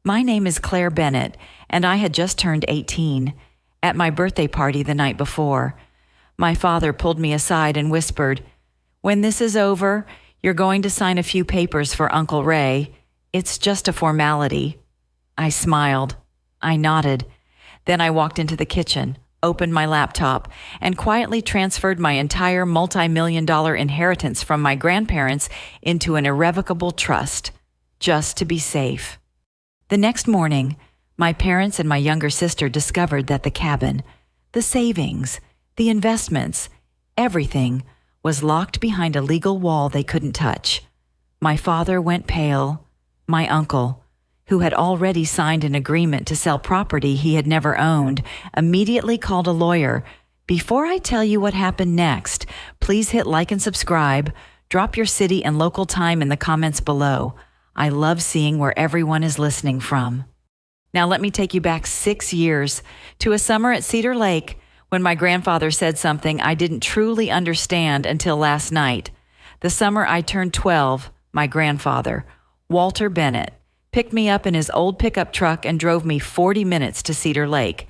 My name is Claire Bennett, and I had just turned 18 at my birthday party the night before. My father pulled me aside and whispered, "When this is over, you're going to sign a few papers for Uncle Ray. It's just a formality." I smiled. I nodded. Then I walked into the kitchen, opened my laptop, and quietly transferred my entire multi-million-dollar inheritance from my grandparents into an irrevocable trust, just to be safe. The next morning, my parents and my younger sister discovered that the cabin, the savings, the investments, everything was locked behind a legal wall they couldn't touch. My father went pale. My uncle, who had already signed an agreement to sell property he had never owned, immediately called a lawyer. Before I tell you what happened next, please hit like and subscribe. Drop your city and local time in the comments below. I love seeing where everyone is listening from. Now let me take you back 6 years to a summer at Cedar Lake when my grandfather said something I didn't truly understand until last night. The summer I turned 12, my grandfather, Walter Bennett, picked me up in his old pickup truck and drove me 40 minutes to Cedar Lake.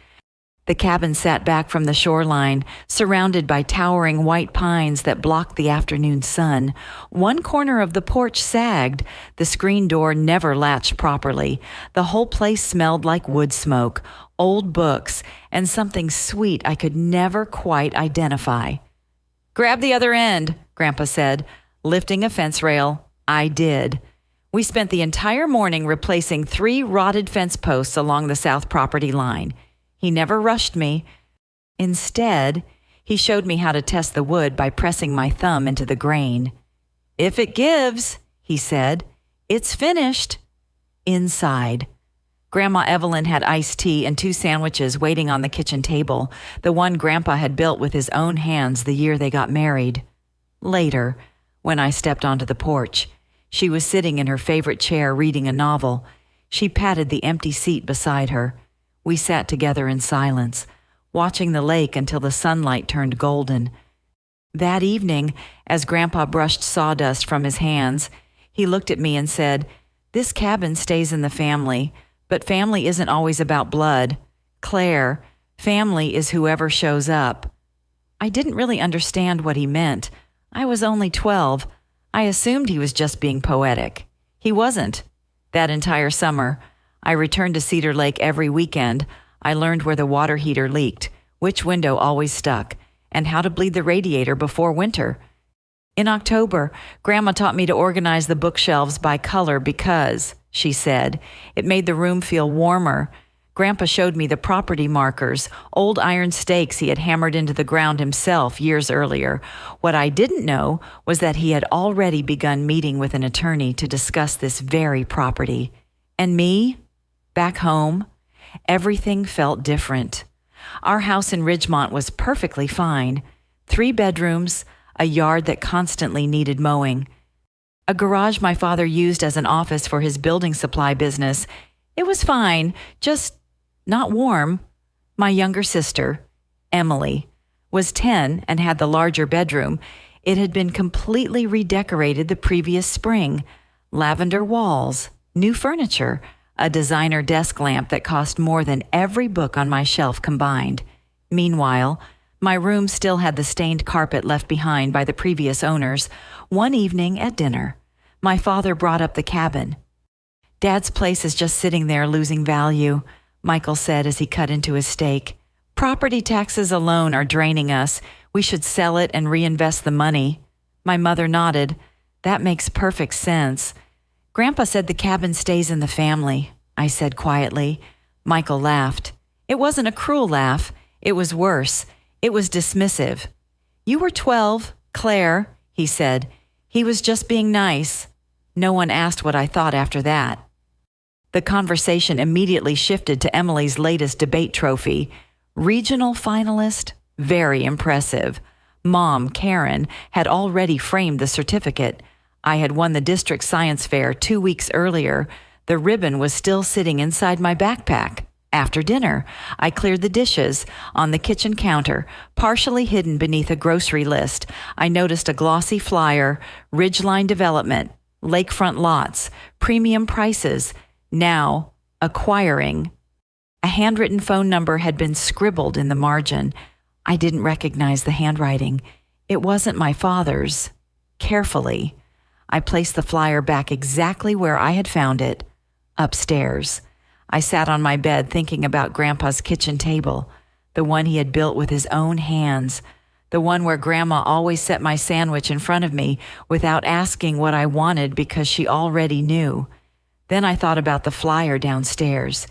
The cabin sat back from the shoreline, surrounded by towering white pines that blocked the afternoon sun. One corner of the porch sagged. The screen door never latched properly. The whole place smelled like wood smoke, old books, and something sweet I could never quite identify. "Grab the other end," Grandpa said, lifting a fence rail. I did. We spent the entire morning replacing 3 rotted fence posts along the south property line. He never rushed me. Instead, he showed me how to test the wood by pressing my thumb into the grain. "If it gives," he said, "it's finished." Inside, Grandma Evelyn had iced tea and 2 sandwiches waiting on the kitchen table, the one Grandpa had built with his own hands the year they got married. Later, when I stepped onto the porch, she was sitting in her favorite chair reading a novel. She patted the empty seat beside her. We sat together in silence, watching the lake until the sunlight turned golden. That evening, as Grandpa brushed sawdust from his hands, he looked at me and said, "This cabin stays in the family, but family isn't always about blood. Claire, family is whoever shows up." I didn't really understand what he meant. I was only 12. I assumed he was just being poetic. He wasn't. That entire summer, I returned to Cedar Lake every weekend. I learned where the water heater leaked, which window always stuck, and how to bleed the radiator before winter. In October, Grandma taught me to organize the bookshelves by color because, she said, it made the room feel warmer. Grandpa showed me the property markers, old iron stakes he had hammered into the ground himself years earlier. What I didn't know was that he had already begun meeting with an attorney to discuss this very property. And me, back home, everything felt different. Our house in Ridgemont was perfectly fine. 3 bedrooms, a yard that constantly needed mowing, a garage my father used as an office for his building supply business. It was fine, just not warm. My younger sister, Emily, was 10 and had the larger bedroom. It had been completely redecorated the previous spring. Lavender walls, new furniture, a designer desk lamp that cost more than every book on my shelf combined. Meanwhile, my room still had the stained carpet left behind by the previous owners. One evening at dinner, my father brought up the cabin. "Dad's place is just sitting there losing value," Michael said as he cut into his steak. "Property taxes alone are draining us. We should sell it and reinvest the money." My mother nodded. "That makes perfect sense." "Grandpa said the cabin stays in the family," I said quietly. Michael laughed. It wasn't a cruel laugh. It was worse. It was dismissive. "You were 12, Claire," he said. He was just being nice. No one asked what I thought after that. The conversation immediately shifted to Emily's latest debate trophy. Regional finalist? Very impressive. Mom, Karen, had already framed the certificate. I had won the district science fair 2 weeks earlier. The ribbon was still sitting inside my backpack. After dinner, I cleared the dishes. On the kitchen counter, partially hidden beneath a grocery list, I noticed a glossy flyer, Ridgeline Development, lakefront lots, premium prices. Now, Acquiring. A handwritten phone number had been scribbled in the margin. I didn't recognize the handwriting. It wasn't my father's. Carefully, I placed the flyer back exactly where I had found it, upstairs. I sat on my bed thinking about Grandpa's kitchen table, the one he had built with his own hands, the one where Grandma always set my sandwich in front of me without asking what I wanted because she already knew. Then I thought about the flyer downstairs.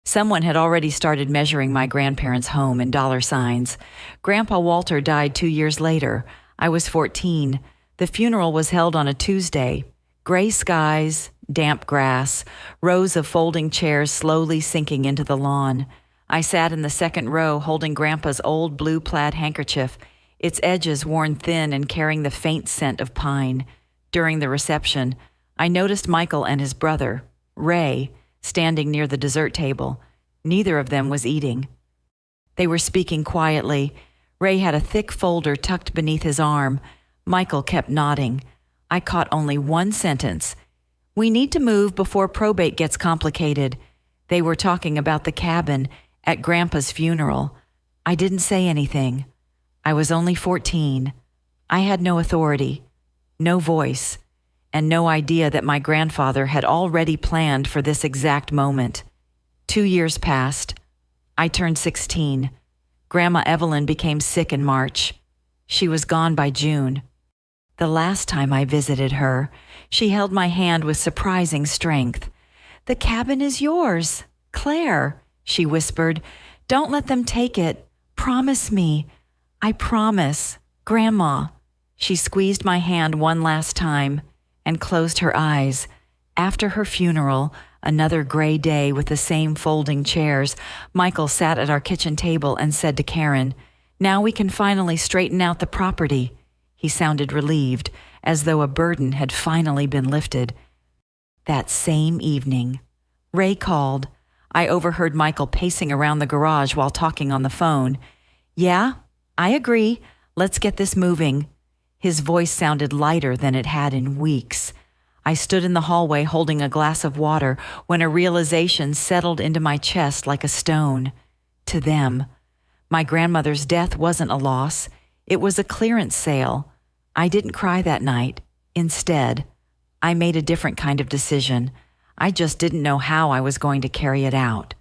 Someone had already started measuring my grandparents' home in dollar signs. Grandpa Walter died 2 years later. I was 14. The funeral was held on a Tuesday. Gray skies, damp grass, rows of folding chairs slowly sinking into the lawn. I sat in the second row holding Grandpa's old blue plaid handkerchief, its edges worn thin and carrying the faint scent of pine. During the reception, I noticed Michael and his brother, Ray, standing near the dessert table. Neither of them was eating. They were speaking quietly. Ray had a thick folder tucked beneath his arm. Michael kept nodding. I caught only one sentence. "We need to move before probate gets complicated." They were talking about the cabin at Grandpa's funeral. I didn't say anything. I was only 14. I had no authority, no voice, and no idea that my grandfather had already planned for this exact moment. 2 years passed. I turned 16. Grandma Evelyn became sick in March. She was gone by June. The last time I visited her, she held my hand with surprising strength. "The cabin is yours, Claire," she whispered. "Don't let them take it. Promise me." "I promise, Grandma." She squeezed my hand one last time and closed her eyes. After her funeral, another gray day with the same folding chairs, Michael sat at our kitchen table and said to Karen, "Now we can finally straighten out the property." He sounded relieved, as though a burden had finally been lifted. That same evening, Ray called. I overheard Michael pacing around the garage while talking on the phone. "Yeah, I agree. Let's get this moving." His voice sounded lighter than it had in weeks. I stood in the hallway holding a glass of water when a realization settled into my chest like a stone. To them, my grandmother's death wasn't a loss. It was a clearance sale. I didn't cry that night. Instead, I made a different kind of decision. I just didn't know how I was going to carry it out.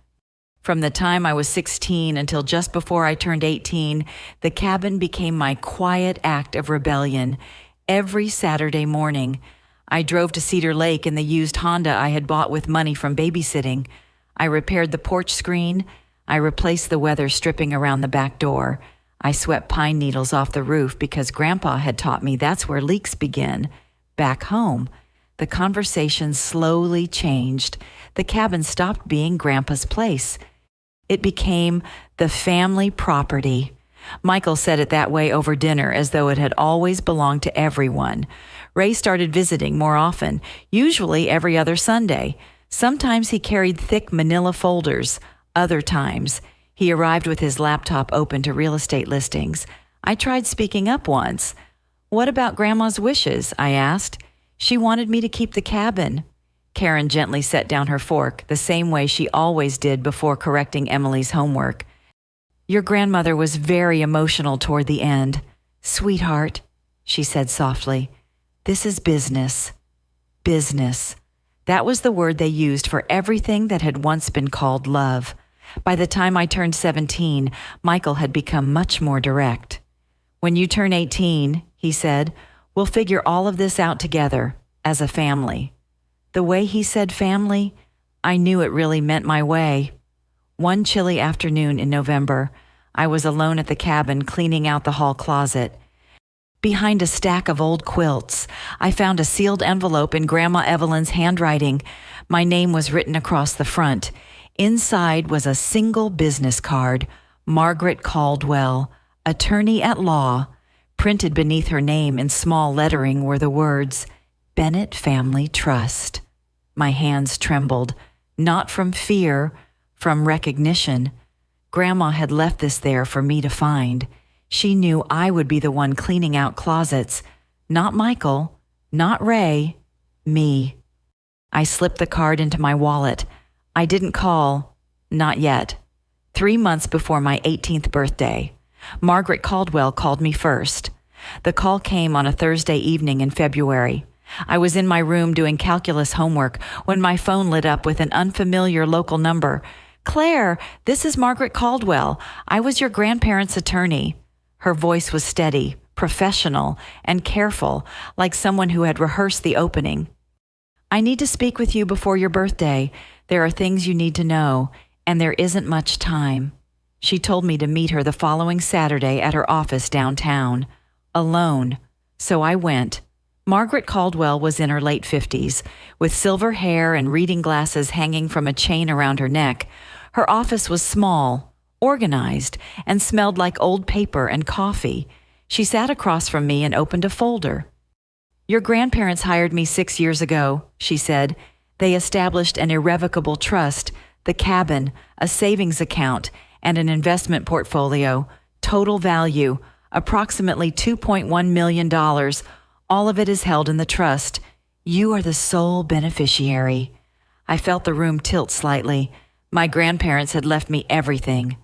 From the time I was 16 until just before I turned 18, the cabin became my quiet act of rebellion. Every Saturday morning, I drove to Cedar Lake in the used Honda I had bought with money from babysitting. I repaired the porch screen. I replaced the weather stripping around the back door. I swept pine needles off the roof because Grandpa had taught me that's where leaks begin. Back home, the conversation slowly changed. The cabin stopped being Grandpa's place. It became the family property. Michael said it that way over dinner, as though it had always belonged to everyone. Ray started visiting more often, usually every other Sunday. Sometimes he carried thick manila folders. Other times, he arrived with his laptop open to real estate listings. I tried speaking up once. "What about Grandma's wishes?" I asked. "She wanted me to keep the cabin." Karen gently set down her fork, the same way she always did before correcting Emily's homework. "Your grandmother was very emotional toward the end. Sweetheart," she said softly, "this is business." Business. That was the word they used for everything that had once been called love. By the time I turned 17, Michael had become much more direct. "When you turn 18, he said, we'll figure all of this out together, as a family." The way he said family, I knew it really meant my way. One chilly afternoon in November, I was alone at the cabin cleaning out the hall closet. Behind a stack of old quilts, I found a sealed envelope in Grandma Evelyn's handwriting. My name was written across the front. Inside was a single business card, Margaret Caldwell, attorney at law. Printed beneath her name in small lettering were the words, Bennett Family Trust. My hands trembled, not from fear, from recognition. Grandma had left this there for me to find. She knew I would be the one cleaning out closets. Not Michael, not Ray, me. I slipped the card into my wallet. I didn't call, not yet. 3 months before my 18th birthday, Margaret Caldwell called me first. The call came on a Thursday evening in February. I was in my room doing calculus homework when my phone lit up with an unfamiliar local number. "Claire, this is Margaret Caldwell. I was your grandparents' attorney." Her voice was steady, professional, and careful, like someone who had rehearsed the opening. "I need to speak with you before your birthday. There are things you need to know, and there isn't much time." She told me to meet her the following Saturday at her office downtown. Alone. So I went. Margaret Caldwell was in her late 50s, with silver hair and reading glasses hanging from a chain around her neck. Her office was small, organized, and smelled like old paper and coffee. She sat across from me and opened a folder. "Your grandparents hired me 6 years ago," she said. "They established an irrevocable trust, the cabin, a savings account, and an investment portfolio. Total value, approximately $2.1 million. All of it is held in the trust. You are the sole beneficiary." I felt the room tilt slightly. My grandparents had left me everything.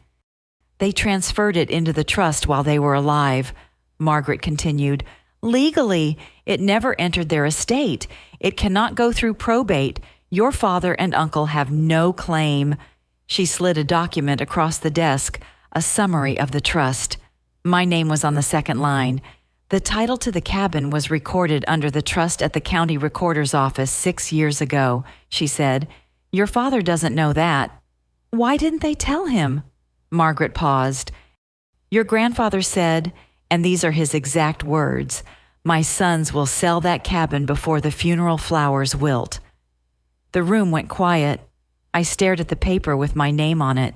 "They transferred it into the trust while they were alive," Margaret continued. "Legally, it never entered their estate. It cannot go through probate. Your father and uncle have no claim." She slid a document across the desk, a summary of the trust. My name was on the second line. "The title to the cabin was recorded under the trust at the county recorder's office 6 years ago," she said. "Your father doesn't know that." "Why didn't they tell him?" Margaret paused. "Your grandfather said, and these are his exact words, 'My sons will sell that cabin before the funeral flowers wilt.'" The room went quiet. I stared at the paper with my name on it.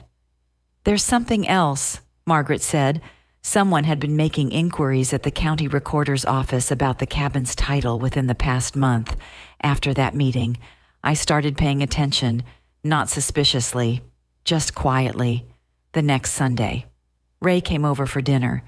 "There's something else," Margaret said. Someone had been making inquiries at the county recorder's office about the cabin's title within the past month. After that meeting, I started paying attention, not suspiciously, just quietly. The next Sunday, Ray came over for dinner.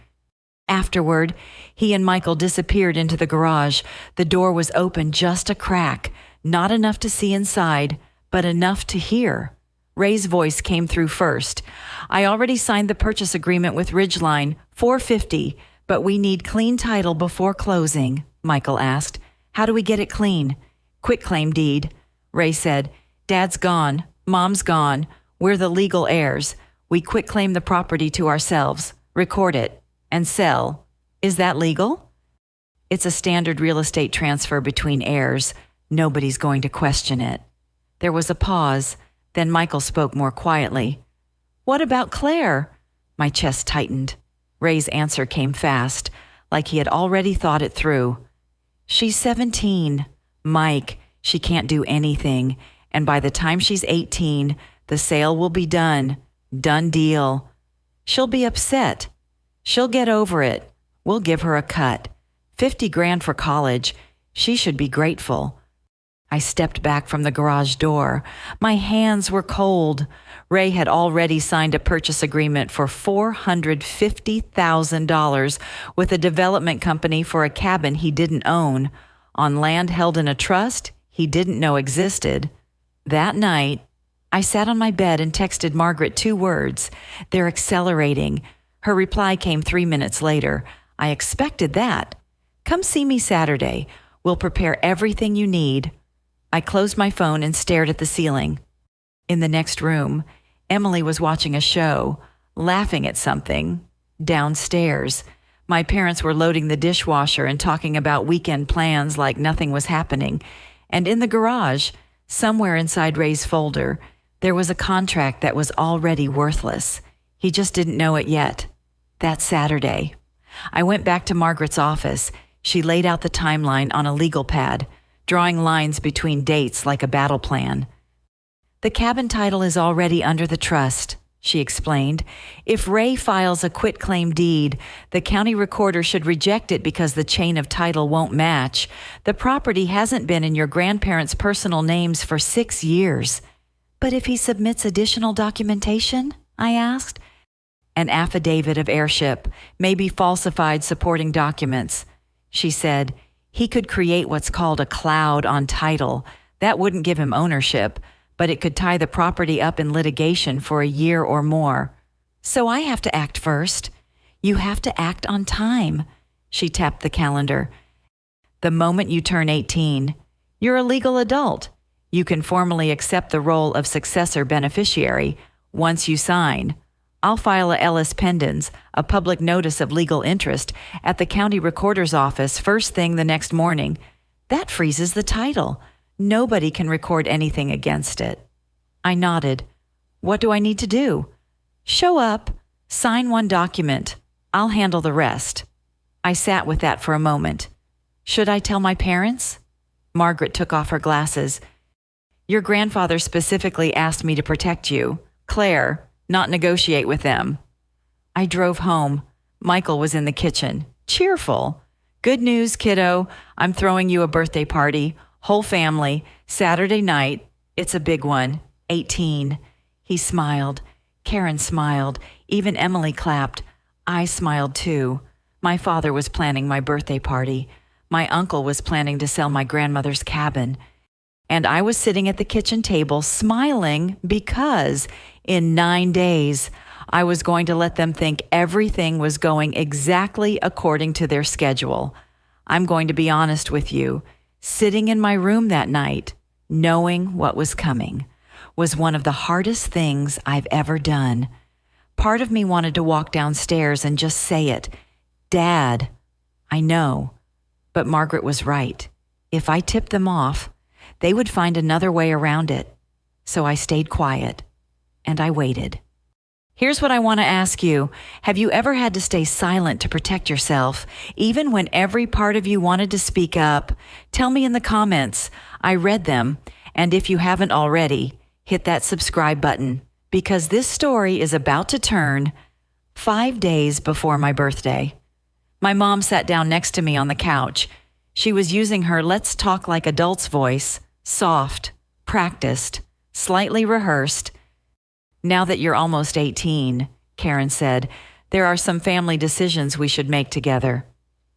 Afterward, he and Michael disappeared into the garage. The door was open just a crack, not enough to see inside, but enough to hear. Ray's voice came through first. "I already signed the purchase agreement with Ridgeline, $450, but we need clean title before closing," Michael asked. "How do we get it clean?" "Quitclaim deed," Ray said. "Dad's gone. Mom's gone. We're the legal heirs. We quitclaim the property to ourselves, record it, and sell. Is that legal?" "It's a standard real estate transfer between heirs. Nobody's going to question it." There was a pause. Then Michael spoke more quietly. "What about Claire?" My chest tightened. Ray's answer came fast, like he had already thought it through. "She's 17. Mike, she can't do anything. And by the time she's 18, the sale will be done. Done deal. She'll be upset. She'll get over it. We'll give her a cut. 50 grand for college. She should be grateful." I stepped back from the garage door. My hands were cold. Ray had already signed a purchase agreement for $450,000 with a development company for a cabin he didn't own, on land held in a trust he didn't know existed. That night, I sat on my bed and texted Margaret 2 words. "They're accelerating." Her reply came 3 minutes later. "I expected that. Come see me Saturday. We'll prepare everything you need." I closed my phone and stared at the ceiling. In the next room, Emily was watching a show, laughing at something, downstairs. My parents were loading the dishwasher and talking about weekend plans like nothing was happening. And in the garage, somewhere inside Ray's folder, there was a contract that was already worthless. He just didn't know it yet. That Saturday, I went back to Margaret's office. She laid out the timeline on a legal pad, drawing lines between dates like a battle plan. "The cabin title is already under the trust," she explained. "If Ray files a quitclaim deed, the county recorder should reject it because the chain of title won't match. The property hasn't been in your grandparents' personal names for 6 years. "But if he submits additional documentation?" I asked. "An affidavit of heirship, maybe falsified supporting documents," she said. "He could create what's called a cloud on title. That wouldn't give him ownership, but it could tie the property up in litigation for a year or more. So I have to act first. You have to act on time. She tapped the calendar. The moment you turn 18, you're a legal adult. You can formally accept the role of successor beneficiary once you sign. I'll file a Ellis Pendens, a public notice of legal interest, at the county recorder's office first thing the next morning. That freezes the title. Nobody can record anything against it. I nodded. What do I need to do? Show up, sign one document. I'll handle the rest. I sat with that for a moment. Should I tell my parents? Margaret took off her glasses. Your grandfather specifically asked me to protect you. Claire, not negotiate with them. I drove home. Michael was in the kitchen, cheerful. Good news, kiddo. I'm throwing you a birthday party. Whole family. Saturday night. It's a big one. 18. He smiled. Karen smiled. Even Emily clapped. I smiled too. My father was planning my birthday party. My uncle was planning to sell my grandmother's cabin. And I was sitting at the kitchen table smiling because in 9 days, I was going to let them think everything was going exactly according to their schedule. I'm going to be honest with you. Sitting in my room that night, knowing what was coming, was one of the hardest things I've ever done. Part of me wanted to walk downstairs and just say it. Dad, I know. But Margaret was right. If I tipped them off, they would find another way around it. So I stayed quiet, and I waited. Here's what I want to ask you. Have you ever had to stay silent to protect yourself, even when every part of you wanted to speak up? Tell me in the comments. I read them, and if you haven't already, hit that subscribe button, because this story is about to turn 5 days before my birthday. My mom sat down next to me on the couch. She was using her let's talk like adults voice, soft, practiced, slightly rehearsed. Now that you're almost 18, Karen said, there are some family decisions we should make together.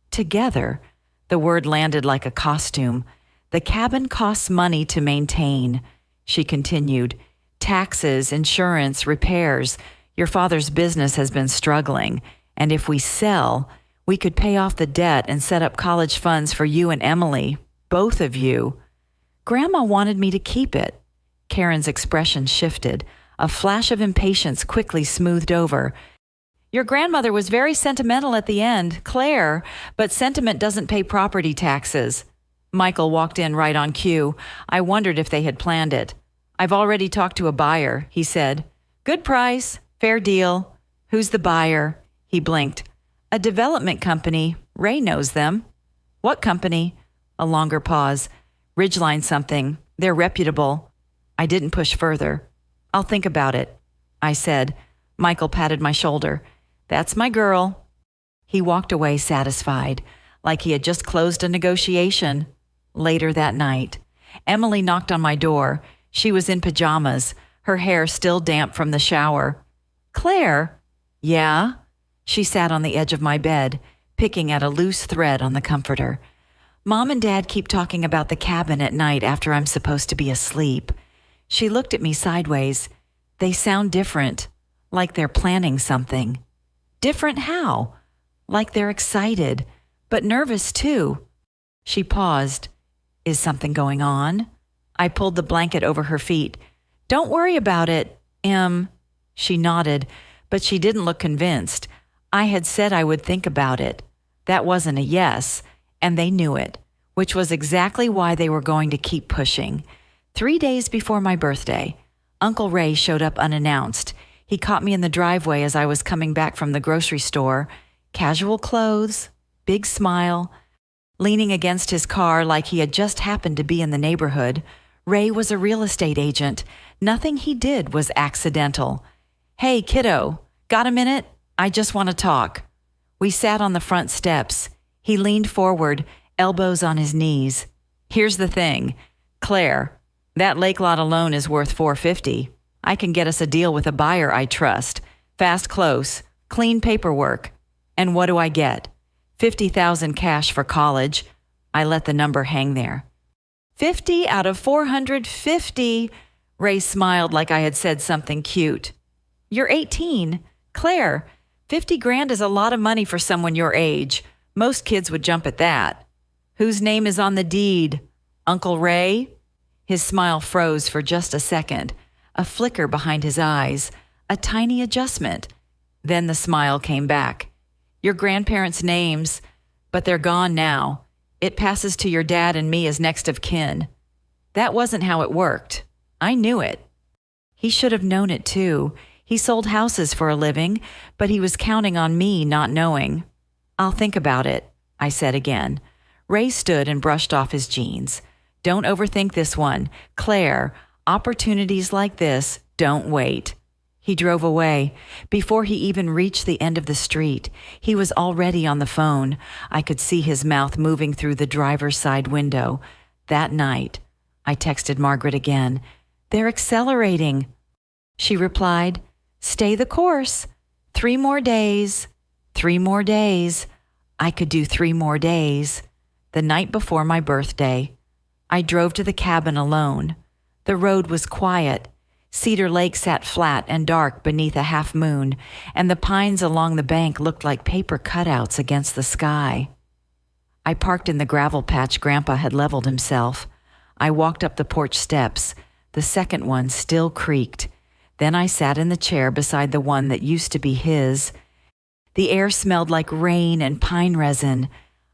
Together? The word landed like a costume. The cabin costs money to maintain. She continued, taxes, insurance, repairs. Your father's business has been struggling, and if we sell, we could pay off the debt and set up college funds for you and Emily, both of you. Grandma wanted me to keep it. Karen's expression shifted. A flash of impatience quickly smoothed over. Your grandmother was very sentimental at the end, Claire, but sentiment doesn't pay property taxes. Michael walked in right on cue. I wondered if they had planned it. I've already talked to a buyer, he said. Good price, fair deal. Who's the buyer? He blinked. A development company. Ray knows them. What company? A longer pause. Ridgeline something. They're reputable. I didn't push further. I'll think about it, I said. Michael patted my shoulder. That's my girl. He walked away satisfied, like he had just closed a negotiation. Later that night, Emily knocked on my door. She was in pajamas, her hair still damp from the shower. Claire? Yeah? She sat on the edge of my bed, picking at a loose thread on the comforter. Mom and Dad keep talking about the cabin at night after I'm supposed to be asleep. She looked at me sideways. They sound different, like they're planning something. Different how? Like they're excited, but nervous too. She paused. Is something going on? I pulled the blanket over her feet. Don't worry about it, Em. She nodded, but she didn't look convinced. I had said I would think about it. That wasn't a yes, and they knew it, which was exactly why they were going to keep pushing. 3 days before my birthday, Uncle Ray showed up unannounced. He caught me in the driveway as I was coming back from the grocery store. Casual clothes, big smile. Leaning against his car like he had just happened to be in the neighborhood. Ray was a real estate agent. Nothing he did was accidental. Hey, kiddo, got a minute? I just want to talk. We sat on the front steps. He leaned forward, elbows on his knees. Here's the thing, Claire, that lake lot alone is worth $450. I can get us a deal with a buyer I trust. Fast close, clean paperwork. And what do I get? $50,000 cash for college. I let the number hang there. 50 out of 450. Ray smiled like I had said something cute. You're 18. Claire, 50 grand is a lot of money for someone your age. Most kids would jump at that. Whose name is on the deed? Uncle Ray? His smile froze for just a second, a flicker behind his eyes, a tiny adjustment. Then the smile came back. Your grandparents' names, but they're gone now. It passes to your dad and me as next of kin. That wasn't how it worked. I knew it. He should have known it too. He sold houses for a living, but he was counting on me not knowing. I'll think about it, I said again. Ray stood and brushed off his jeans. Don't overthink this one. Claire, opportunities like this don't wait. He drove away. Before he even reached the end of the street, he was already on the phone. I could see his mouth moving through the driver's side window. That night, I texted Margaret again. They're accelerating. She replied, stay the course. 3 more days. 3 more days. I could do 3 more days. The night before my birthday, I drove to the cabin alone. The road was quiet. Cedar Lake sat flat and dark beneath a half moon, and the pines along the bank looked like paper cutouts against the sky. I parked in the gravel patch Grandpa had leveled himself. I walked up the porch steps. The second one still creaked. Then I sat in the chair beside the one that used to be his. The air smelled like rain and pine resin.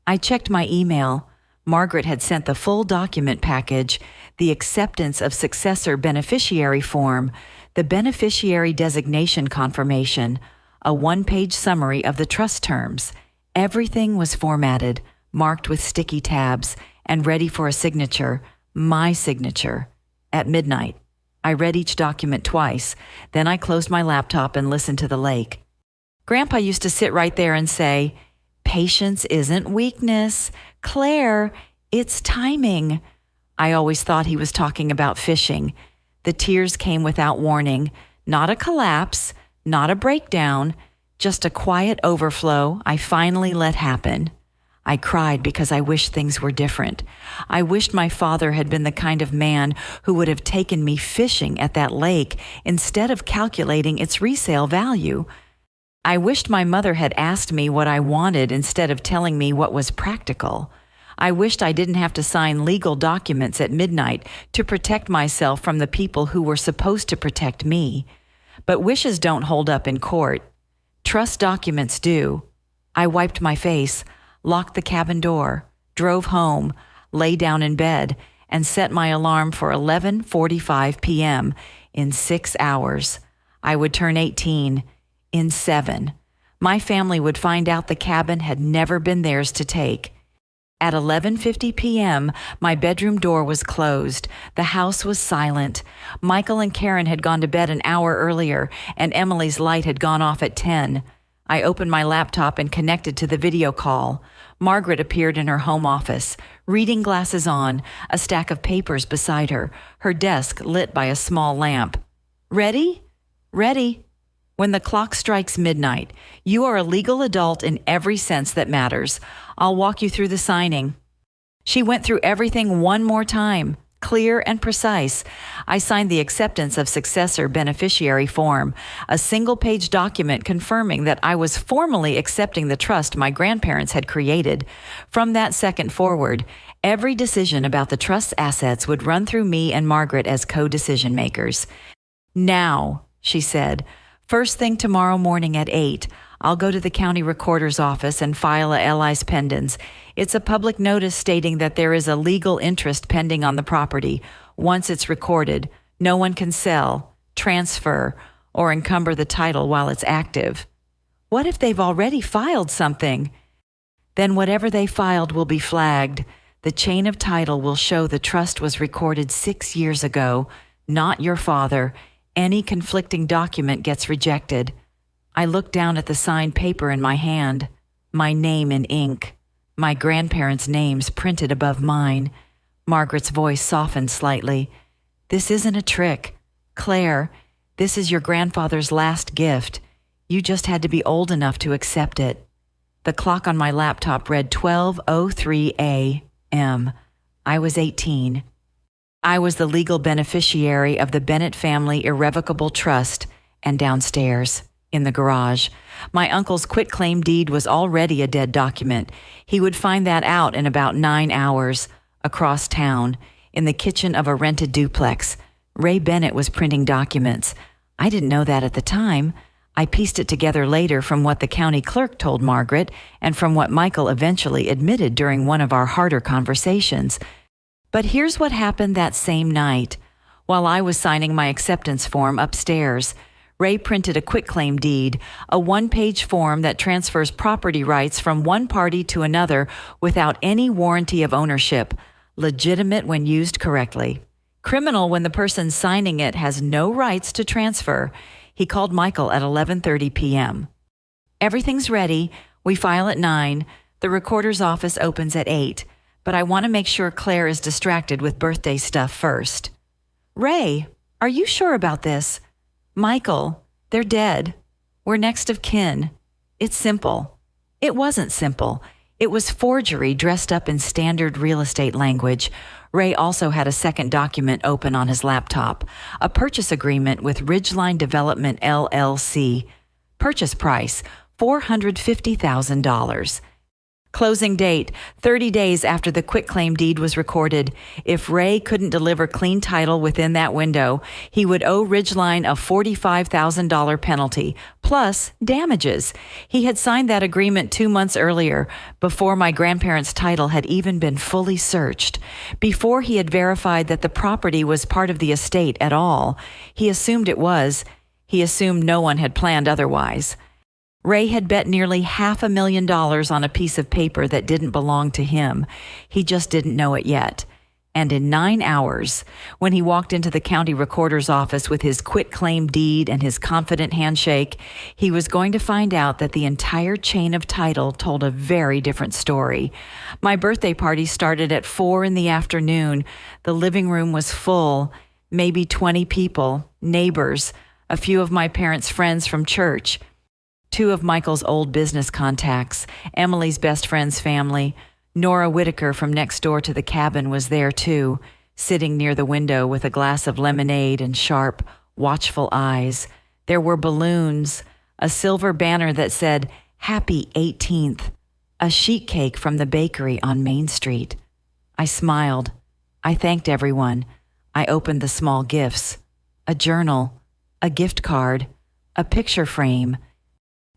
I checked my email. Margaret had sent the full document package, the acceptance of successor beneficiary form, the beneficiary designation confirmation, a 1-page summary of the trust terms. Everything was formatted, marked with sticky tabs, and ready for a signature, my signature. At midnight, I read each document twice. Then I closed my laptop and listened to the lake. Grandpa used to sit right there and say, patience isn't weakness. Claire, it's timing. I always thought he was talking about fishing. The tears came without warning. Not a collapse, not a breakdown, just a quiet overflow I finally let happen. I cried because I wished things were different. I wished my father had been the kind of man who would have taken me fishing at that lake instead of calculating its resale value. I wished my mother had asked me what I wanted instead of telling me what was practical. I wished I didn't have to sign legal documents at midnight to protect myself from the people who were supposed to protect me. But wishes don't hold up in court. Trust documents do. I wiped my face, locked the cabin door, drove home, lay down in bed, and set my alarm for 11:45 p.m. In 6 hours. I would turn 18 in 7. My family would find out the cabin had never been theirs to take. At 11:50 p.m., my bedroom door was closed. The house was silent. Michael and Karen had gone to bed an hour earlier, and Emily's light had gone off at 10. I opened my laptop and connected to the video call. Margaret appeared in her home office, reading glasses on, a stack of papers beside her, her desk lit by a small lamp. Ready? Ready. When the clock strikes midnight, you are a legal adult in every sense that matters. I'll walk you through the signing. She went through everything one more time, clear and precise. I signed the acceptance of successor beneficiary form, a single-page document confirming that I was formally accepting the trust my grandparents had created. From that second forward, every decision about the trust's assets would run through me and Margaret as co-decision makers. Now, she said, first thing tomorrow morning at 8, I'll go to the county recorder's office and file a L.I.'s pendens. It's a public notice stating that there is a legal interest pending on the property. Once it's recorded, no one can sell, transfer, or encumber the title while it's active. What if they've already filed something? Then whatever they filed will be flagged. The chain of title will show the trust was recorded 6 years ago, not your father. Any conflicting document gets rejected. I looked down at the signed paper in my hand, my name in ink, my grandparents' names printed above mine. Margaret's voice softened slightly. This isn't a trick. Claire, this is your grandfather's last gift. You just had to be old enough to accept it. The clock on my laptop read 12:03 a.m. I was 18. I was the legal beneficiary of the Bennett Family Irrevocable Trust, and downstairs, in the garage, my uncle's quitclaim deed was already a dead document. He would find that out in about 9 hours, across town, in the kitchen of a rented duplex. Ray Bennett was printing documents. I didn't know that at the time. I pieced it together later from what the county clerk told Margaret and from what Michael eventually admitted during one of our harder conversations. But here's what happened that same night. While I was signing my acceptance form upstairs, Ray printed a quitclaim deed, a one-page form that transfers property rights from one party to another without any warranty of ownership, legitimate when used correctly. Criminal when the person signing it has no rights to transfer. He called Michael at 11:30 p.m. Everything's ready. We file at 9. The recorder's office opens at 8. But I want to make sure Claire is distracted with birthday stuff first. Ray, are you sure about this? Michael, they're dead. We're next of kin. It's simple. It wasn't simple. It was forgery dressed up in standard real estate language. Ray also had a second document open on his laptop, a purchase agreement with Ridgeline Development LLC. Purchase price, $450,000. Closing date, 30 days after the quitclaim deed was recorded. If Ray couldn't deliver clean title within that window, he would owe Ridgeline a $45,000 penalty, plus damages. He had signed that agreement 2 months earlier, before my grandparents' title had even been fully searched, before he had verified that the property was part of the estate at all. He assumed it was. He assumed no one had planned otherwise. Ray had bet nearly $500,000 on a piece of paper that didn't belong to him. He just didn't know it yet. And in 9 hours, when he walked into the county recorder's office with his quitclaim deed and his confident handshake, he was going to find out that the entire chain of title told a very different story. My birthday party started at 4 in the afternoon. The living room was full, maybe 20 people, neighbors, a few of my parents' friends from church. 2 of Michael's old business contacts, Emily's best friend's family. Nora Whitaker from next door to the cabin was there too, sitting near the window with a glass of lemonade and sharp, watchful eyes. There were balloons, a silver banner that said, "Happy 18th," a sheet cake from the bakery on Main Street. I smiled. I thanked everyone. I opened the small gifts. A journal, a gift card, a picture frame.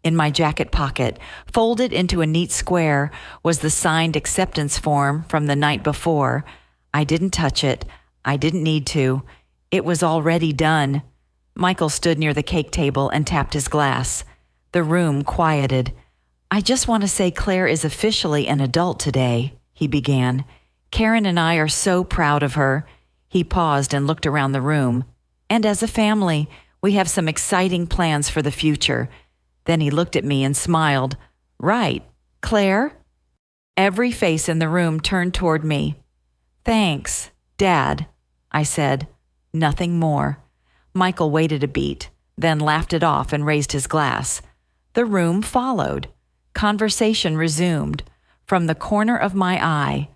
In my jacket pocket, folded into a neat square, was the signed acceptance form from the night before. I didn't touch it. I didn't need to. It was already done. Michael stood near the cake table and tapped his glass. The room quieted. "I just want to say Claire is officially an adult today," he began. "Karen and I are so proud of her." He paused and looked around the room. "And as a family, we have some exciting plans for the future." Then he looked at me and smiled. "Right, Claire?" Every face in the room turned toward me. "Thanks, Dad," I said. Nothing more. Michael waited a beat, then laughed it off and raised his glass. The room followed. Conversation resumed. From the corner of my eye,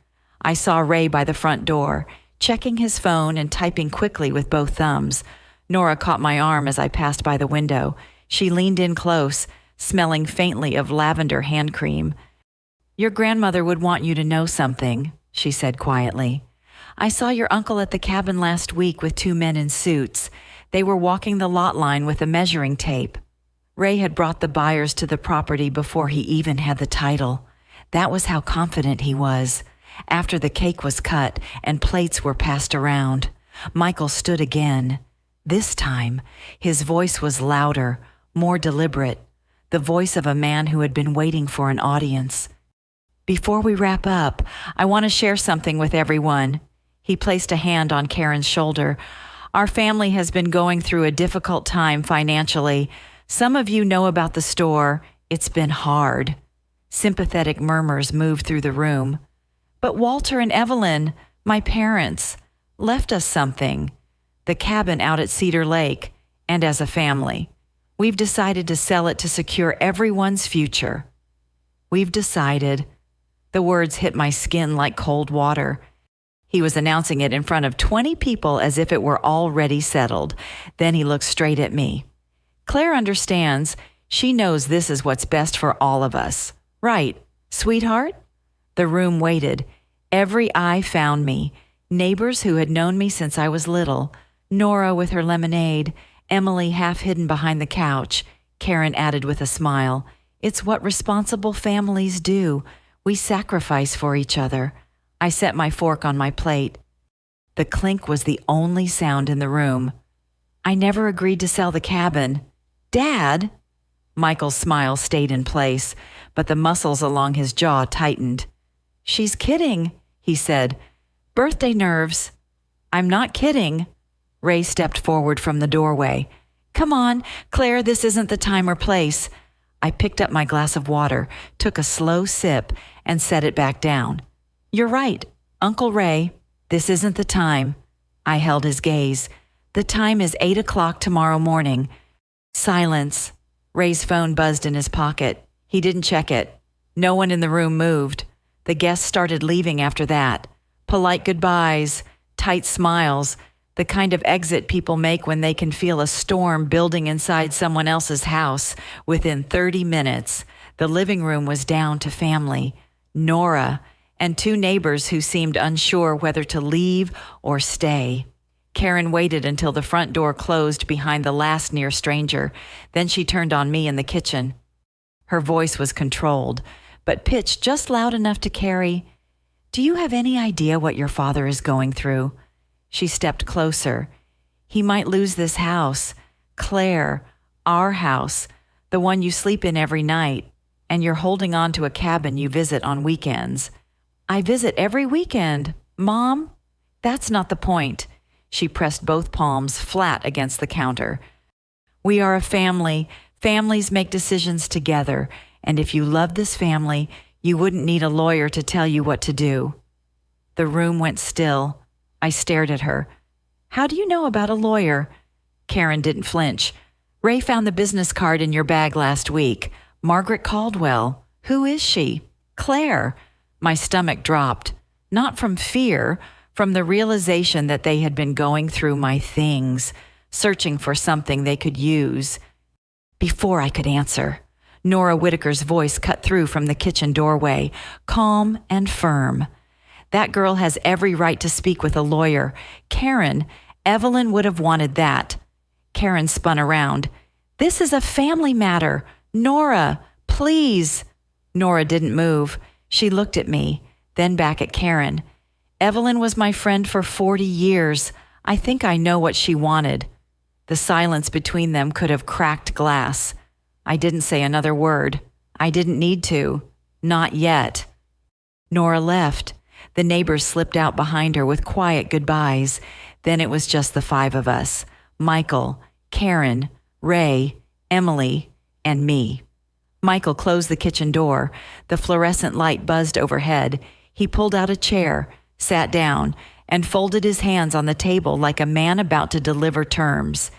I saw Ray by the front door, checking his phone and typing quickly with both thumbs. Nora caught my arm as I passed by the window. She leaned in close, smelling faintly of lavender hand cream. "Your grandmother would want you to know something," she said quietly. "I saw your uncle at the cabin last week with 2 men in suits. They were walking the lot line with a measuring tape. Ray had brought the buyers to the property before he even had the title. That was how confident he was. After the cake was cut and plates were passed around, Michael stood again. This time, his voice was louder, more deliberate, the voice of a man who had been waiting for an audience. "Before we wrap up, I want to share something with everyone." He placed a hand on Karen's shoulder. "Our family has been going through a difficult time financially. Some of you know about the store. It's been hard." Sympathetic murmurs moved through the room. "But Walter and Evelyn, my parents, left us something. The cabin out at Cedar Lake, and as a family. We've decided to sell it to secure everyone's future. We've decided." The words hit my skin like cold water. He was announcing it in front of 20 people as if it were already settled. Then he looked straight at me. Claire understands. She knows this is what's best for all of us. Right, sweetheart? The room waited. Every eye found me. Neighbors who had known me since I was little. Nora with her lemonade. Emily half hidden behind the couch. Karen added with a smile. It's what responsible families do. We sacrifice for each other. I set my fork on my plate. The clink was the only sound in the room. I never agreed to sell the cabin. Dad? Michael's smile stayed in place, but the muscles along his jaw tightened. She's kidding, he said. Birthday nerves. I'm not kidding. Ray stepped forward from the doorway. Come on, Claire, this isn't the time or place. I picked up my glass of water, took a slow sip, and set it back down. You're right, Uncle Ray. This isn't the time. I held his gaze. The time is 8 o'clock tomorrow morning. Silence. Ray's phone buzzed in his pocket. He didn't check it. No one in the room moved. The guests started leaving after that. Polite goodbyes, tight smiles, the kind of exit people make when they can feel a storm building inside someone else's house. Within 30 minutes, the living room was down to family, Nora, and 2 neighbors who seemed unsure whether to leave or stay. Karen waited until the front door closed behind the last near stranger. Then she turned on me in the kitchen. Her voice was controlled, but pitched just loud enough to carry, "Do you have any idea what your father is going through?" She stepped closer. "He might lose this house, Claire, our house, the one you sleep in every night, and you're holding on to a cabin you visit on weekends." "I visit every weekend, Mom." "That's not the point." She pressed both palms flat against the counter. "We are a family. Families make decisions together, and if you love this family, you wouldn't need a lawyer to tell you what to do." The room went still. I stared at her. "How do you know about a lawyer?" Karen didn't flinch. "Ray found the business card in your bag last week. Margaret Caldwell. Who is she?" "Claire." My stomach dropped. Not from fear, from the realization that they had been going through my things, searching for something they could use. Before I could answer, Nora Whitaker's voice cut through from the kitchen doorway, calm and firm. "That girl has every right to speak with a lawyer. Karen, Evelyn would have wanted that." Karen spun around. "This is a family matter. Nora, please." Nora didn't move. She looked at me, then back at Karen. "Evelyn was my friend for 40 years. I think I know what she wanted." The silence between them could have cracked glass. I didn't say another word. I didn't need to. Not yet. Nora left. The neighbors slipped out behind her with quiet goodbyes. Then it was just the 5 of us. Michael, Karen, Ray, Emily, and me. Michael closed the kitchen door. The fluorescent light buzzed overhead. He pulled out a chair, sat down, and folded his hands on the table like a man about to deliver terms.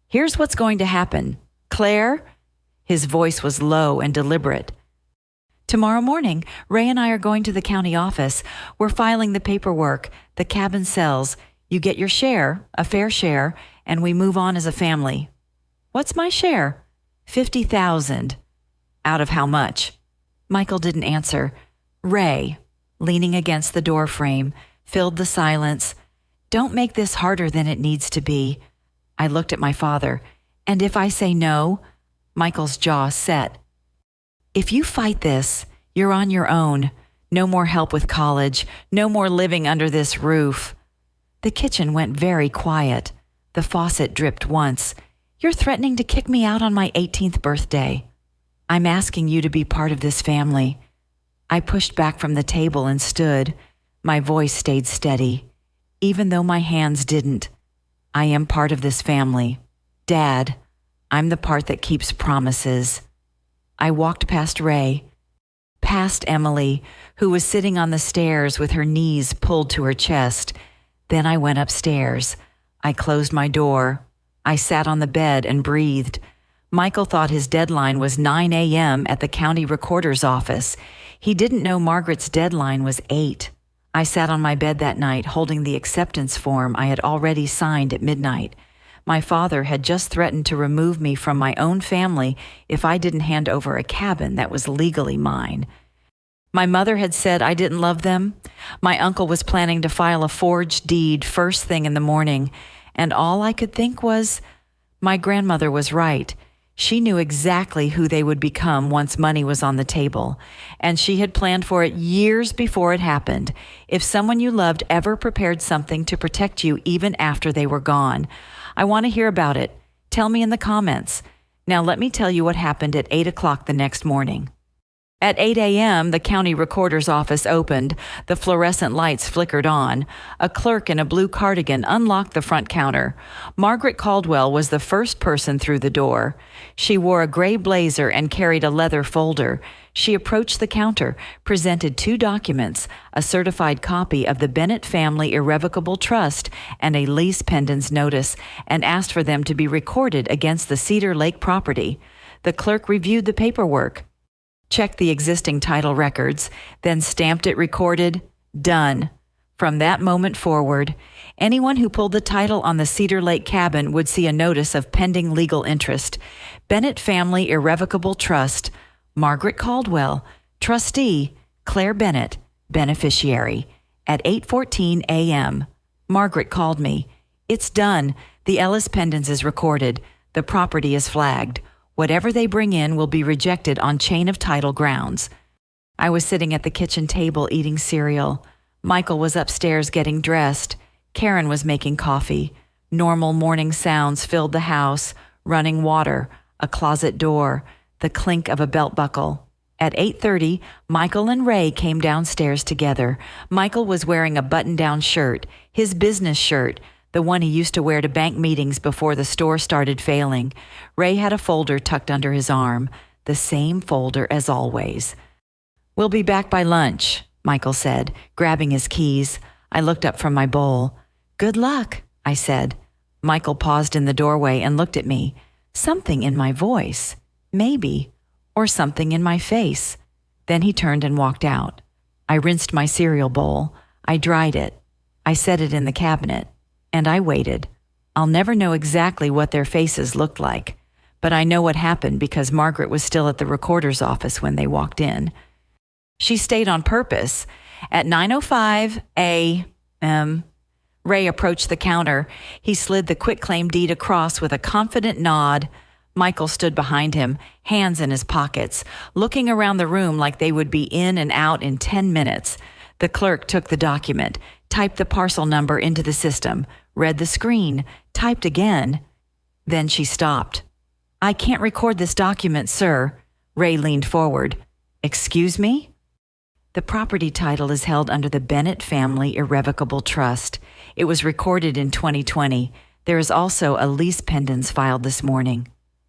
"Here's what's going to happen. Claire?" His voice was low and deliberate. "Tomorrow morning, Ray and I are going to the county office. We're filing the paperwork. The cabin sells. You get your share, a fair share, and we move on as a family." "What's my share?" $50,000. "Out of how much?" Michael didn't answer. Ray, leaning against the door frame, filled the silence. "Don't make this harder than it needs to be." I looked at my father. "And if I say no?" Michael's jaw set. "If you fight this, you're on your own. No more help with college. No more living under this roof." The kitchen went very quiet. The faucet dripped once. "You're threatening to kick me out on my 18th birthday." "I'm asking you to be part of this family." I pushed back from the table and stood. My voice stayed steady. Even though my hands didn't. I am part of this family. Dad, I'm the part that keeps promises. I walked past Ray, past Emily, who was sitting on the stairs with her knees pulled to her chest. Then I went upstairs. I closed my door. I sat on the bed and breathed. Michael thought his deadline was 9 a.m. at the county recorder's office. He didn't know Margaret's deadline was 8. I sat on my bed that night holding the acceptance form I had already signed at midnight. My father had just threatened to remove me from my own family if I didn't hand over a cabin that was legally mine. My mother had said I didn't love them. My uncle was planning to file a forged deed first thing in the morning, and all I could think was, my grandmother was right. She knew exactly who they would become once money was on the table, and she had planned for it years before it happened. If someone you loved ever prepared something to protect you even after they were gone, I want to hear about it. Tell me in the comments. Now let me tell you what happened at 8 o'clock the next morning. At 8 a.m., the county recorder's office opened. The fluorescent lights flickered on. A clerk in a blue cardigan unlocked the front counter. Margaret Caldwell was the first person through the door. She wore a gray blazer and carried a leather folder. She approached the counter, presented 2 documents, a certified copy of the Bennett Family Irrevocable Trust and a lease pendants notice, and asked for them to be recorded against the Cedar Lake property. The clerk reviewed the paperwork, checked the existing title records, then stamped it recorded. Done. From that moment forward, anyone who pulled the title on the Cedar Lake cabin would see a notice of pending legal interest. Bennett Family Irrevocable Trust, Margaret Caldwell, trustee, Claire Bennett, beneficiary. At 8:14 a.m., Margaret called me. It's done. The Ellis pendants is recorded. The property is flagged. Whatever they bring in will be rejected on chain of title grounds. I was sitting at the kitchen table eating cereal. Michael was upstairs getting dressed. Karen was making coffee. Normal morning sounds filled the house: running water, a closet door, the clink of a belt buckle. At 8:30, Michael and Ray came downstairs together. Michael was wearing a button-down shirt, his business shirt, the one he used to wear to bank meetings before the store started failing. Ray had a folder tucked under his arm, the same folder as always. "We'll be back by lunch," Michael said, grabbing his keys. I looked up from my bowl. "Good luck," I said. Michael paused in the doorway and looked at me. Something in my voice, maybe, or something in my face. Then he turned and walked out. I rinsed my cereal bowl. I dried it. I set it in the cabinet. And I waited. I'll never know exactly what their faces looked like, but I know what happened because Margaret was still at the recorder's office when they walked in. She stayed on purpose. At 9:05 a.m., Ray approached the counter. He slid the quitclaim deed across with a confident nod. Michael stood behind him, hands in his pockets, looking around the room like they would be in and out in 10 minutes. The clerk took the document, typed the parcel number into the system, read the screen, typed again. Then she stopped. "I can't record this document, sir." Ray leaned forward. "Excuse me?" The property title is held under the Bennett Family Irrevocable Trust. It was recorded in 2020. There is also a lease pendants filed this morning.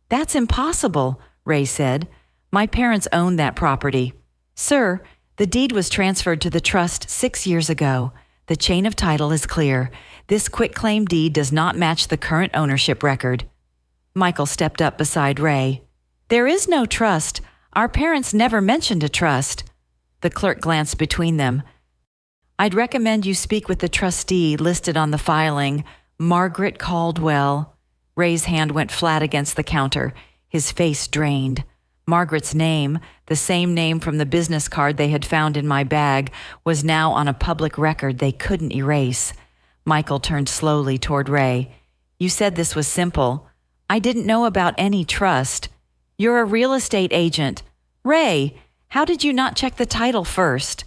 "That's impossible," Ray said. "My parents owned that property." "Sir, the deed was transferred to the trust 6 years ago. The chain of title is clear. This quitclaim deed does not match the current ownership record." Michael stepped up beside Ray. "There is no trust. Our parents never mentioned a trust." The clerk glanced between them. "I'd recommend you speak with the trustee listed on the filing, Margaret Caldwell." Ray's hand went flat against the counter. His face drained. Margaret's name, the same name from the business card they had found in my bag, was now on a public record they couldn't erase. Michael turned slowly toward Ray. "You said this was simple. I didn't know about any trust. You're a real estate agent. Ray, how did you not check the title first?"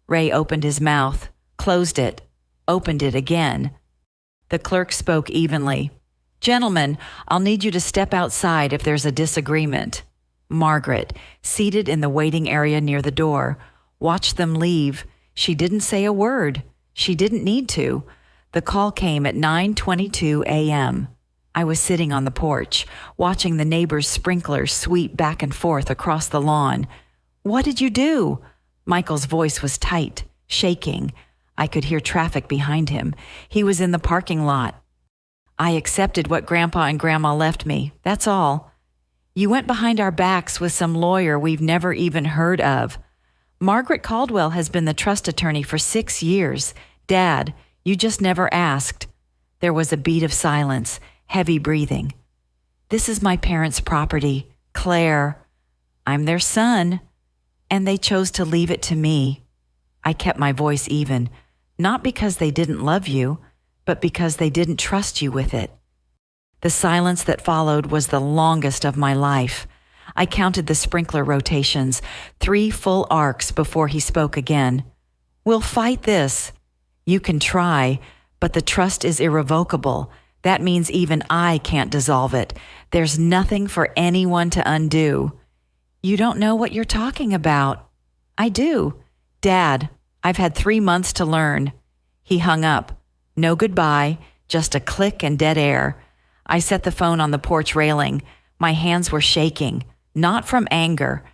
Ray opened his mouth, closed it, opened it again. The clerk spoke evenly. "Gentlemen, I'll need you to step outside if there's a disagreement." Margaret, seated in the waiting area near the door, watched them leave. She didn't say a word. She didn't need to. The call came at 9:22 a.m. I was sitting on the porch, watching the neighbor's sprinklers sweep back and forth across the lawn. "What did you do?" Michael's voice was tight, shaking. I could hear traffic behind him. He was in the parking lot. "I accepted what Grandpa and Grandma left me. That's all." "You went behind our backs with some lawyer we've never even heard of." Margaret Caldwell has been the trust attorney for 6 years. Dad, you just never asked. There was a beat of silence, heavy breathing. This is my parents' property, Claire. I'm their son, and they chose to leave it to me. I kept my voice even, not because they didn't love you, but because they didn't trust you with it. The silence that followed was the longest of my life. I counted the sprinkler rotations, 3 full arcs before he spoke again. We'll fight this. You can try, but the trust is irrevocable. That means even I can't dissolve it. There's nothing for anyone to undo. You don't know what you're talking about. I do. Dad, I've had 3 months to learn. He hung up. No goodbye, just a click and dead air. I set the phone on the porch railing. My hands were shaking, not from anger,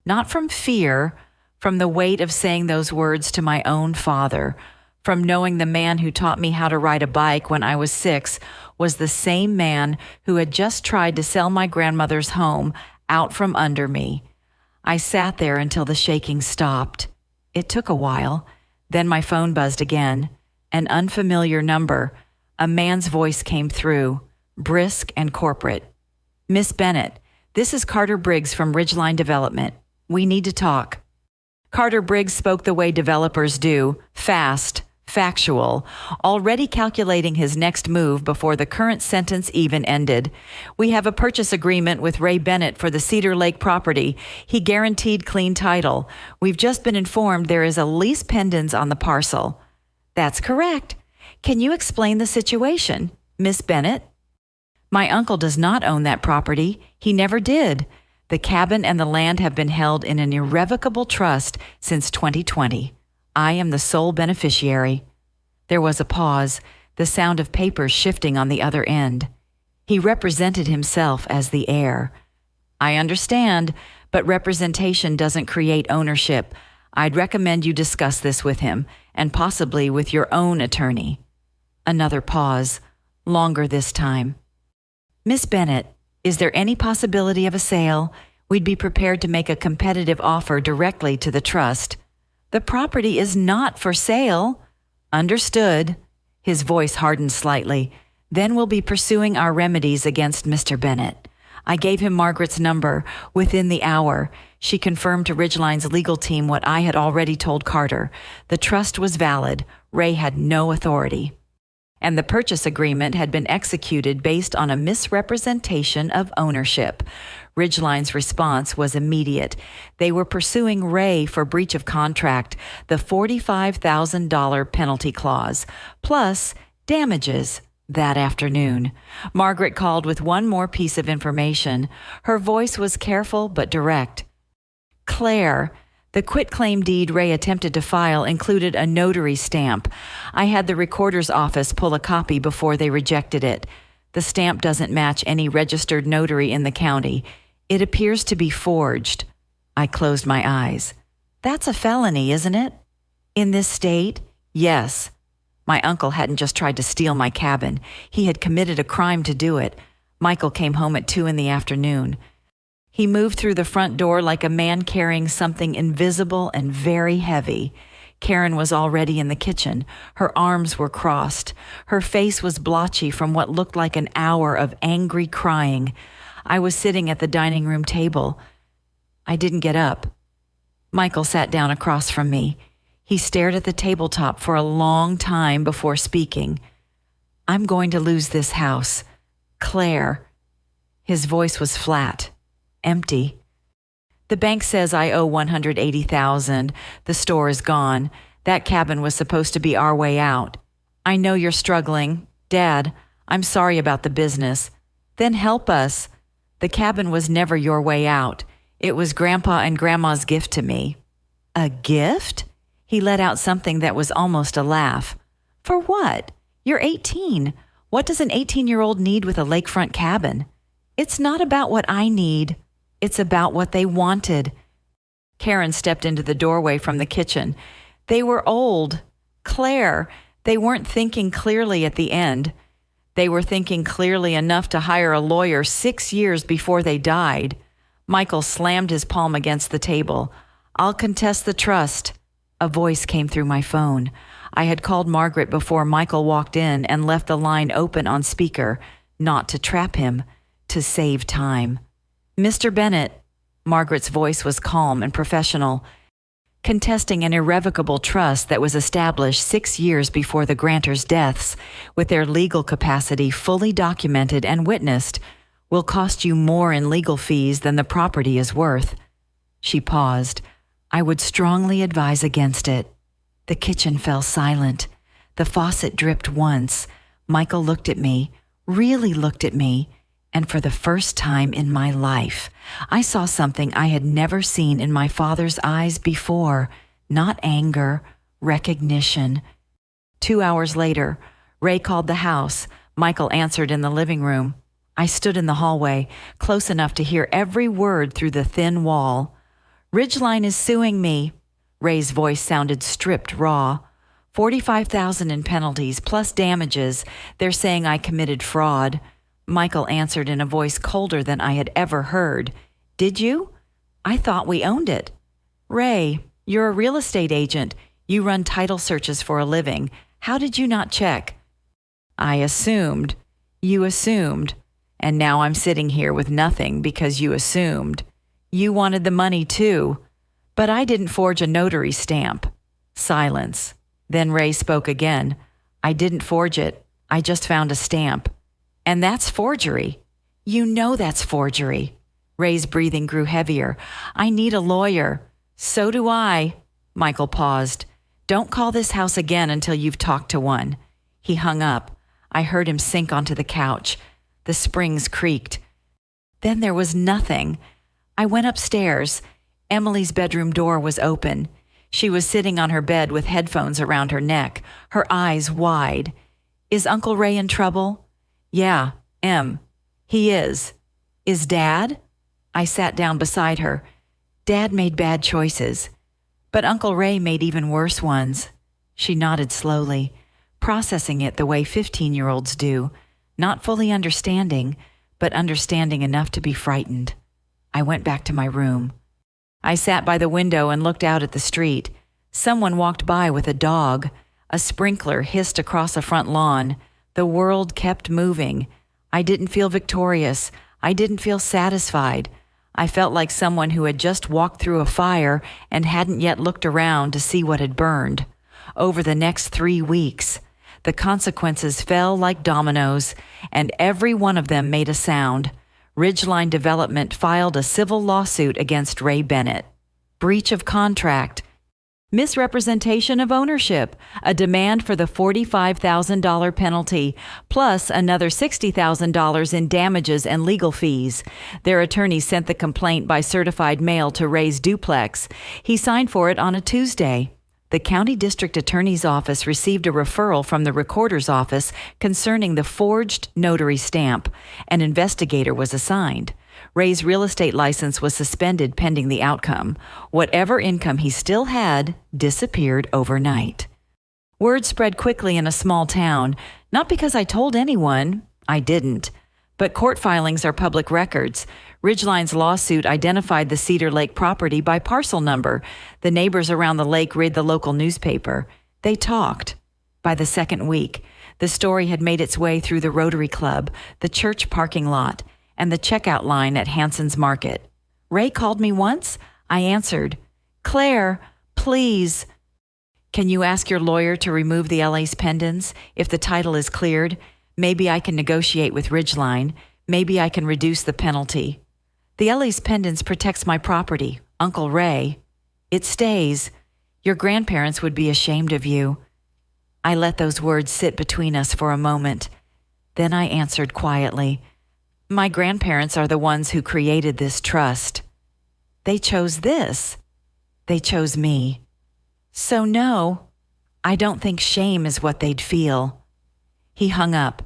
not from fear, from the weight of saying those words to my own father, from knowing the man who taught me how to ride a bike when I was 6 was the same man who had just tried to sell my grandmother's home out from under me. I sat there until the shaking stopped. It took a while. Then my phone buzzed again. An unfamiliar number. A man's voice came through, brisk and corporate. Miss Bennett, this is Carter Briggs from Ridgeline Development. We need to talk. Carter Briggs spoke the way developers do, fast, factual, already calculating his next move before the current sentence even ended. We have a purchase agreement with Ray Bennett for the Cedar Lake property. He guaranteed clean title. We've just been informed there is a lease pendens on the parcel. That's correct. Can you explain the situation, Miss Bennett? My uncle does not own that property. He never did. The cabin and the land have been held in an irrevocable trust since 2020. I am the sole beneficiary. There was a pause, the sound of papers shifting on the other end. He represented himself as the heir. I understand, but representation doesn't create ownership. I'd recommend you discuss this with him, and possibly with your own attorney. Another pause, longer this time. Miss Bennett, is there any possibility of a sale? We'd be prepared to make a competitive offer directly to the trust. The property is not for sale. Understood. His voice hardened slightly. Then we'll be pursuing our remedies against Mr. Bennett. I gave him Margaret's number. Within the hour, she confirmed to Ridgeline's legal team what I had already told Carter. The trust was valid. Ray had no authority. And the purchase agreement had been executed based on a misrepresentation of ownership. Ridgeline's response was immediate. They were pursuing Ray for breach of contract, the $45,000 penalty clause, plus damages. That afternoon, Margaret called with one more piece of information. Her voice was careful but direct. Claire, the quitclaim deed Ray attempted to file included a notary stamp. I had the recorder's office pull a copy before they rejected it. The stamp doesn't match any registered notary in the county. It appears to be forged. I closed my eyes. That's a felony, isn't it? In this state? Yes. My uncle hadn't just tried to steal my cabin. He had committed a crime to do it. Michael came home at 2 p.m. He moved through the front door like a man carrying something invisible and very heavy. Karen was already in the kitchen. Her arms were crossed. Her face was blotchy from what looked like an hour of angry crying. I was sitting at the dining room table. I didn't get up. Michael sat down across from me. He stared at the tabletop for a long time before speaking. I'm going to lose this house. Claire. His voice was flat, empty. The bank says I owe $180,000. The store is gone. That cabin was supposed to be our way out. I know you're struggling. Dad, I'm sorry about the business. Then help us. The cabin was never your way out. It was Grandpa and Grandma's gift to me. A gift? He let out something that was almost a laugh. For what? You're 18. What does an 18-year-old need with a lakefront cabin? It's not about what I need. It's about what they wanted. Karen stepped into the doorway from the kitchen. They were old. Claire, they weren't thinking clearly at the end. They were thinking clearly enough to hire a lawyer 6 years before they died. Michael slammed his palm against the table. I'll contest the trust. A voice came through my phone. I had called Margaret before Michael walked in and left the line open on speaker, not to trap him, to save time. Mr. Bennett, Margaret's voice was calm and professional, contesting an irrevocable trust that was established 6 years before the grantors' deaths, with their legal capacity fully documented and witnessed, will cost you more in legal fees than the property is worth. She paused. I would strongly advise against it. The kitchen fell silent. The faucet dripped once. Michael looked at me, really looked at me, and for the first time in my life, I saw something I had never seen in my father's eyes before. Not anger, recognition. 2 hours later, Ray called the house. Michael answered in the living room. I stood in the hallway, close enough to hear every word through the thin wall. Ridgeline is suing me. Ray's voice sounded stripped raw. $45,000 in penalties plus damages. They're saying I committed fraud. Michael answered in a voice colder than I had ever heard. Did you? I thought we owned it. Ray, you're a real estate agent. You run title searches for a living. How did you not check? I assumed. You assumed. And now I'm sitting here with nothing because you assumed. You wanted the money too. But I didn't forge a notary stamp. Silence. Then Ray spoke again. I didn't forge it. I just found a stamp. And that's forgery. You know that's forgery. Ray's breathing grew heavier. I need a lawyer. So do I. Michael paused. Don't call this house again until you've talked to one. He hung up. I heard him sink onto the couch. The springs creaked. Then there was nothing. I went upstairs. Emily's bedroom door was open. She was sitting on her bed with headphones around her neck, her eyes wide. Is Uncle Ray in trouble? Yeah, he is. Is Dad? I sat down beside her. Dad made bad choices, but Uncle Ray made even worse ones. She nodded slowly, processing it the way 15-year-olds do, not fully understanding, but understanding enough to be frightened. I went back to my room. I sat by the window and looked out at the street. Someone walked by with a dog. A sprinkler hissed across a front lawn. The world kept moving. I didn't feel victorious. I didn't feel satisfied. I felt like someone who had just walked through a fire and hadn't yet looked around to see what had burned. Over the next 3 weeks, the consequences fell like dominoes, and every one of them made a sound. Ridgeline Development filed a civil lawsuit against Ray Bennett. Breach of contract. Misrepresentation of ownership, a demand for the $45,000 penalty, plus another $60,000 in damages and legal fees. Their attorney sent the complaint by certified mail to Ray's duplex. He signed for it on a Tuesday. The county district attorney's office received a referral from the recorder's office concerning the forged notary stamp. An investigator was assigned. Ray's real estate license was suspended pending the outcome. Whatever income he still had disappeared overnight. Word spread quickly in a small town, not because I told anyone, I didn't, but court filings are public records. Ridgeline's lawsuit identified the Cedar Lake property by parcel number. The neighbors around the lake read the local newspaper. They talked. By the second week, the story had made its way through the Rotary Club, the church parking lot, and the checkout line at Hanson's Market. Ray called me once. I answered. Claire, please. Can you ask your lawyer to remove the LA's pendants? If the title is cleared, maybe I can negotiate with Ridgeline. Maybe I can reduce the penalty. The LA's pendants protects my property, Uncle Ray. It stays. Your grandparents would be ashamed of you. I let those words sit between us for a moment. Then I answered quietly. My grandparents are the ones who created this trust. They chose this. They chose me. So no, I don't think shame is what they'd feel. He hung up.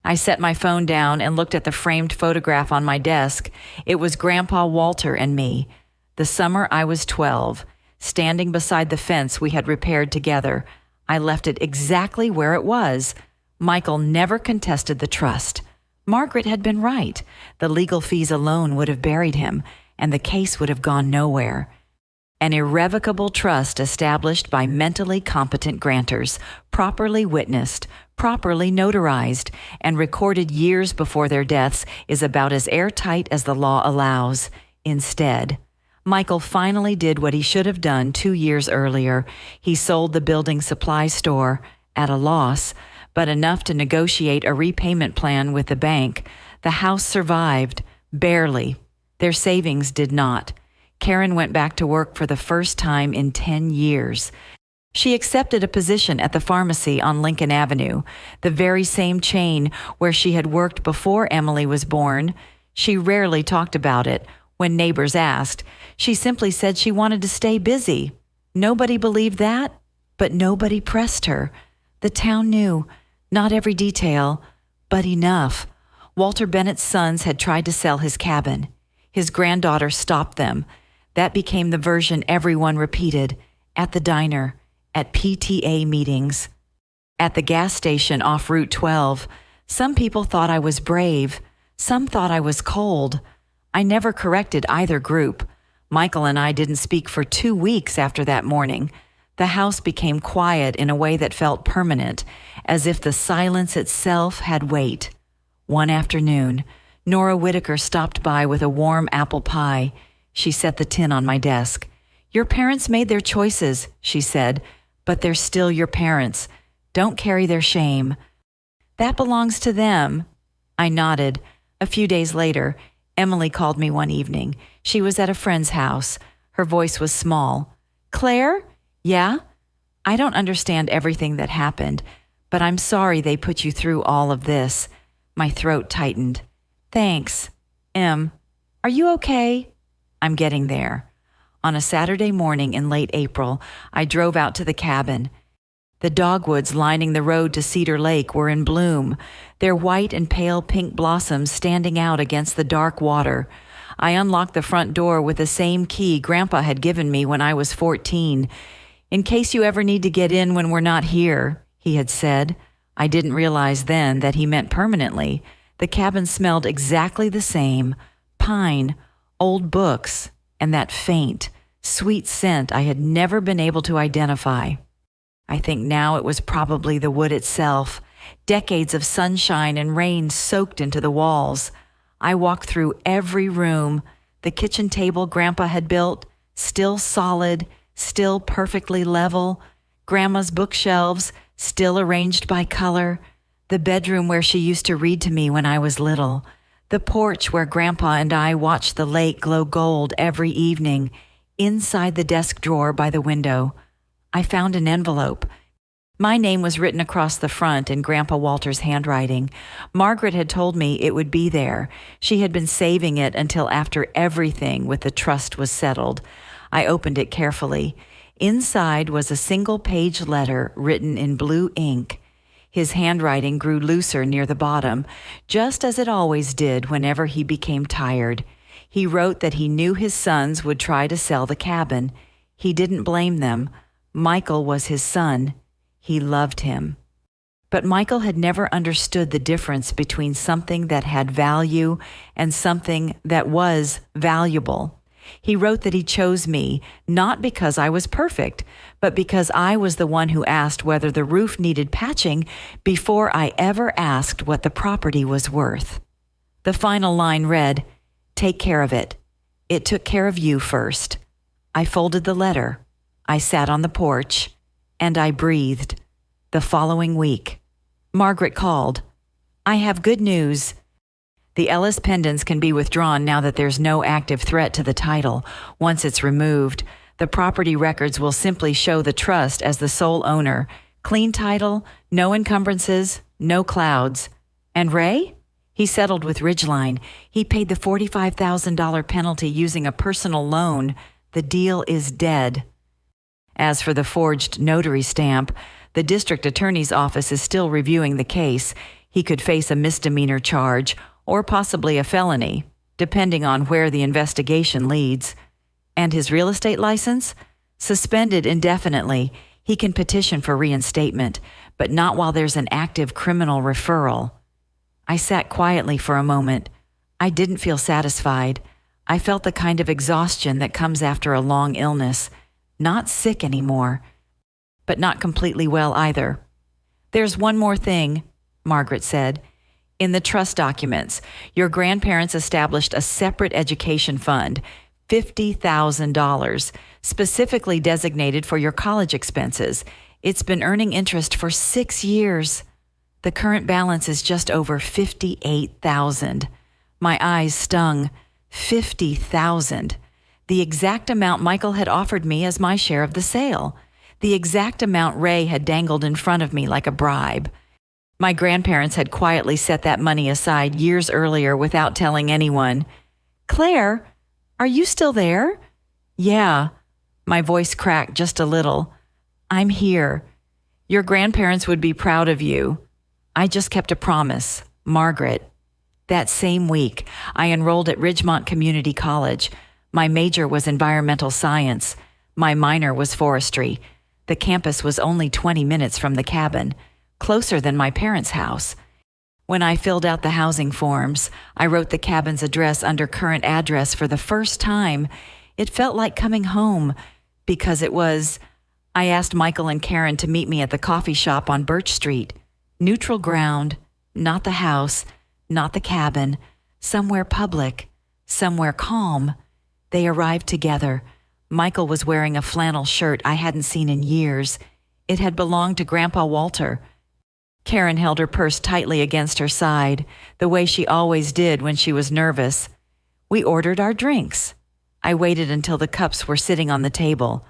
I set my phone down and looked at the framed photograph on my desk. It was Grandpa Walter and me. The summer I was 12, standing beside the fence we had repaired together. I left it exactly where it was. Michael never contested the trust. Margaret had been right. The legal fees alone would have buried him, and the case would have gone nowhere. An irrevocable trust established by mentally competent grantors, properly witnessed, properly notarized, and recorded years before their deaths is about as airtight as the law allows. Instead, Michael finally did what he should have done 2 years earlier. He sold the building supply store at a loss, but enough to negotiate a repayment plan with the bank. The house survived, barely. Their savings did not. Karen went back to work for the first time in 10 years. She accepted a position at the pharmacy on Lincoln Avenue, the very same chain where she had worked before Emily was born. She rarely talked about it. When neighbors asked, she simply said she wanted to stay busy. Nobody believed that, but nobody pressed her. The town knew, not every detail, but enough. Walter Bennett's sons had tried to sell his cabin. His granddaughter stopped them. That became the version everyone repeated, at the diner, at PTA meetings, at the gas station off Route 12. Some people thought I was brave. Some thought I was cold. I never corrected either group. Michael and I didn't speak for 2 weeks after that morning. The house became quiet in a way that felt permanent, as if the silence itself had weight. One afternoon, Nora Whitaker stopped by with a warm apple pie. She set the tin on my desk. "Your parents made their choices," she said, "but they're still your parents. Don't carry their shame." "That belongs to them." I nodded. A few days later, Emily called me one evening. She was at a friend's house. Her voice was small. "Claire? Yeah? I don't understand everything that happened, but I'm sorry they put you through all of this." My throat tightened. "Thanks. Em, are you okay?" "I'm getting there." On a Saturday morning in late April, I drove out to the cabin. The dogwoods lining the road to Cedar Lake were in bloom, their white and pale pink blossoms standing out against the dark water. I unlocked the front door with the same key Grandpa had given me when I was 14. "In case you ever need to get in when we're not here," he had said. I didn't realize then that he meant permanently. The cabin smelled exactly the same: pine, old books, and that faint, sweet scent I had never been able to identify. I think now it was probably the wood itself, decades of sunshine and rain soaked into the walls. I walked through every room. The kitchen table Grandpa had built, still solid, still perfectly level. Grandma's bookshelves, still arranged by color. The bedroom where she used to read to me when I was little. The porch where Grandpa and I watched the lake glow gold every evening. Inside the desk drawer by the window, I found an envelope. My name was written across the front in Grandpa Walter's handwriting. Margaret had told me it would be there. She had been saving it until after everything with the trust was settled. I opened it carefully. Inside was a single-page letter written in blue ink. His handwriting grew looser near the bottom, just as it always did whenever he became tired. He wrote that he knew his sons would try to sell the cabin. He didn't blame them. Michael was his son. He loved him. But Michael had never understood the difference between something that had value and something that was valuable. He wrote that he chose me, not because I was perfect, but because I was the one who asked whether the roof needed patching before I ever asked what the property was worth. The final line read, "Take care of it. It took care of you first." I folded the letter. I sat on the porch, and I breathed. The following week, Margaret called. "I have good news. The Ellis pendants can be withdrawn now that there's no active threat to the title. Once it's removed, the property records will simply show the trust as the sole owner. Clean title, no encumbrances, no clouds. And Ray? He settled with Ridgeline. He paid the $45,000 penalty using a personal loan. The deal is dead." As for the forged notary stamp, the district attorney's office is still reviewing the case. He could face a misdemeanor charge or possibly a felony, depending on where the investigation leads. And his real estate license? Suspended indefinitely. He can petition for reinstatement, but not while there's an active criminal referral. I sat quietly for a moment. I didn't feel satisfied. I felt the kind of exhaustion that comes after a long illness. Not sick anymore, but not completely well either. There's one more thing, Margaret said. In the trust documents, your grandparents established a separate education fund, $50,000, specifically designated for your college expenses. It's been earning interest for 6 years. The current balance is just over $58,000. My eyes stung. $50,000. The exact amount Michael had offered me as my share of the sale. The exact amount Ray had dangled in front of me like a bribe. My grandparents had quietly set that money aside years earlier without telling anyone. Claire, are you still there? Yeah. My voice cracked just a little. I'm here. Your grandparents would be proud of you. I just kept a promise. Margaret. That same week, I enrolled at Ridgemont Community College. My major was environmental science. My minor was forestry. The campus was only 20 minutes from the cabin, closer than my parents' house. When I filled out the housing forms, I wrote the cabin's address under current address for the first time. It felt like coming home because it was. I asked Michael and Karen to meet me at the coffee shop on Birch Street. Neutral ground, not the house, not the cabin, somewhere public, somewhere calm. They arrived together. Michael was wearing a flannel shirt I hadn't seen in years. It had belonged to Grandpa Walter. Karen held her purse tightly against her side, the way she always did when she was nervous. We ordered our drinks. I waited until the cups were sitting on the table.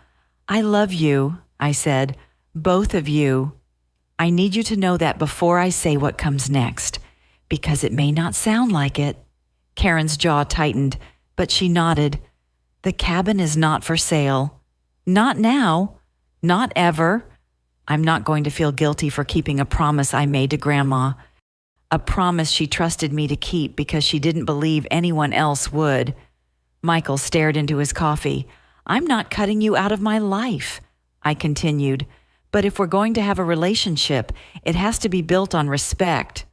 I love you, I said. Both of you. I need you to know that before I say what comes next, because it may not sound like it. Karen's jaw tightened, but she nodded. The cabin is not for sale. Not now. Not ever. I'm not going to feel guilty for keeping a promise I made to Grandma. A promise she trusted me to keep because she didn't believe anyone else would. Michael stared into his coffee. I'm not cutting you out of my life, I continued. But if we're going to have a relationship, it has to be built on respect.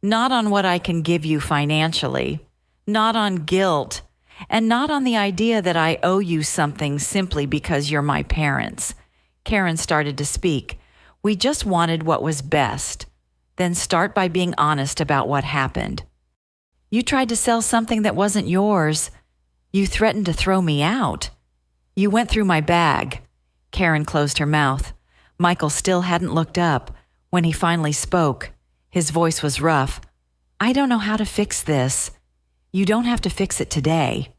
Not on what I can give you financially. Not on guilt. And not on the idea that I owe you something simply because you're my parents. Karen started to speak. We just wanted what was best. Then start by being honest about what happened. You tried to sell something that wasn't yours. You threatened to throw me out. You went through my bag. Karen closed her mouth. Michael still hadn't looked up. When he finally spoke, his voice was rough. I don't know how to fix this. You don't have to fix it today.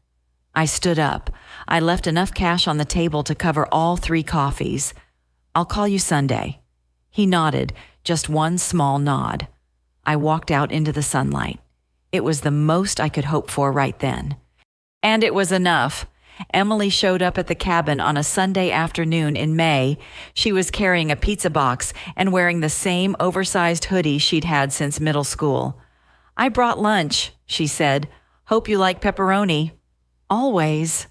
I stood up. I left enough cash on the table to cover all 3 coffees. I'll call you Sunday. He nodded, just one small nod. I walked out into the sunlight. It was the most I could hope for right then. And it was enough. Emily showed up at the cabin on a Sunday afternoon in May. She was carrying a pizza box and wearing the same oversized hoodie she'd had since middle school. I brought lunch, she said. Hope you like pepperoni. Always.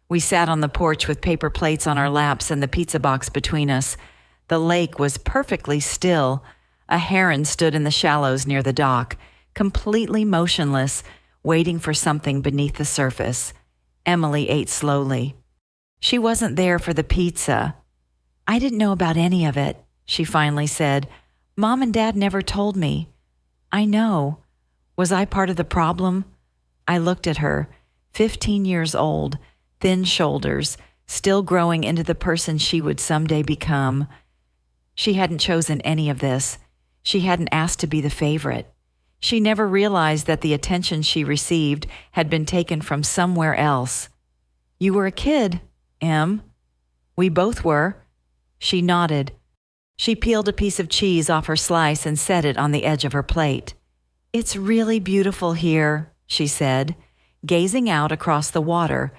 We sat on the porch with paper plates on our laps and the pizza box between us. The lake was perfectly still. A heron stood in the shallows near the dock, completely motionless, waiting for something beneath the surface. Emily ate slowly. She wasn't there for the pizza. I didn't know about any of it, she finally said. Mom and Dad never told me. I know. Was I part of the problem? I looked at her, 15 years old, thin shoulders, still growing into the person she would someday become. She hadn't chosen any of this. She hadn't asked to be the favorite. She never realized that the attention she received had been taken from somewhere else. You were a kid, Em. We both were. She nodded. She peeled a piece of cheese off her slice and set it on the edge of her plate. It's really beautiful here, she said, gazing out across the water.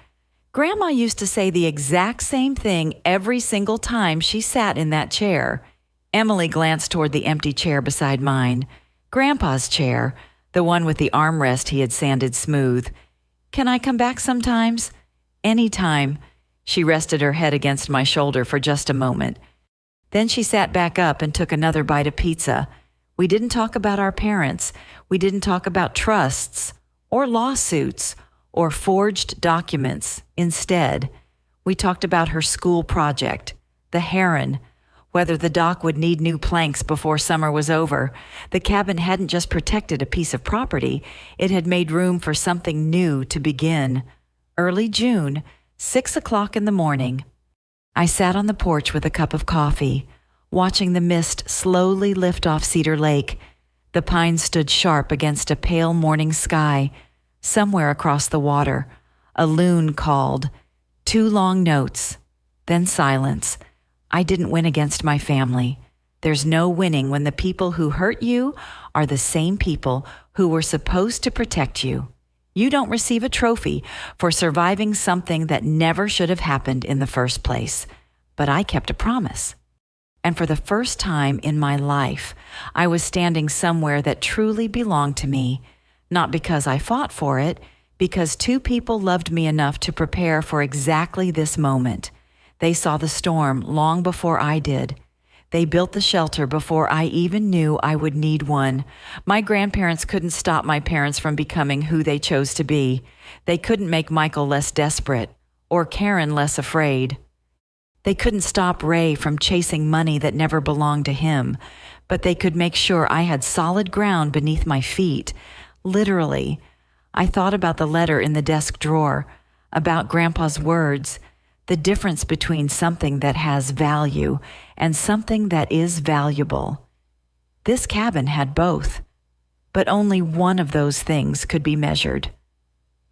Grandma used to say the exact same thing every single time she sat in that chair. Emily glanced toward the empty chair beside mine. Grandpa's chair, the one with the armrest he had sanded smooth. Can I come back sometimes? Anytime. She rested her head against my shoulder for just a moment. Then she sat back up and took another bite of pizza. We didn't talk about our parents. We didn't talk about trusts or lawsuits or forged documents. Instead, we talked about her school project, the Heron, whether the dock would need new planks before summer was over. The cabin hadn't just protected a piece of property, it had made room for something new to begin. Early June, 6 o'clock in the morning. I sat on the porch with a cup of coffee, watching the mist slowly lift off Cedar Lake. The pines stood sharp against a pale morning sky. Somewhere across the water, a loon called. 2 long notes, then silence. I didn't win against my family. There's no winning when the people who hurt you are the same people who were supposed to protect you. You don't receive a trophy for surviving something that never should have happened in the first place. But I kept a promise. And for the first time in my life, I was standing somewhere that truly belonged to me, not because I fought for it, because 2 people loved me enough to prepare for exactly this moment. They saw the storm long before I did. They built the shelter before I even knew I would need one. My grandparents couldn't stop my parents from becoming who they chose to be. They couldn't make Michael less desperate or Karen less afraid. They couldn't stop Ray from chasing money that never belonged to him, but they could make sure I had solid ground beneath my feet. Literally. I thought about the letter in the desk drawer, about Grandpa's words, the difference between something that has value and something that is valuable. This cabin had both, but only one of those things could be measured.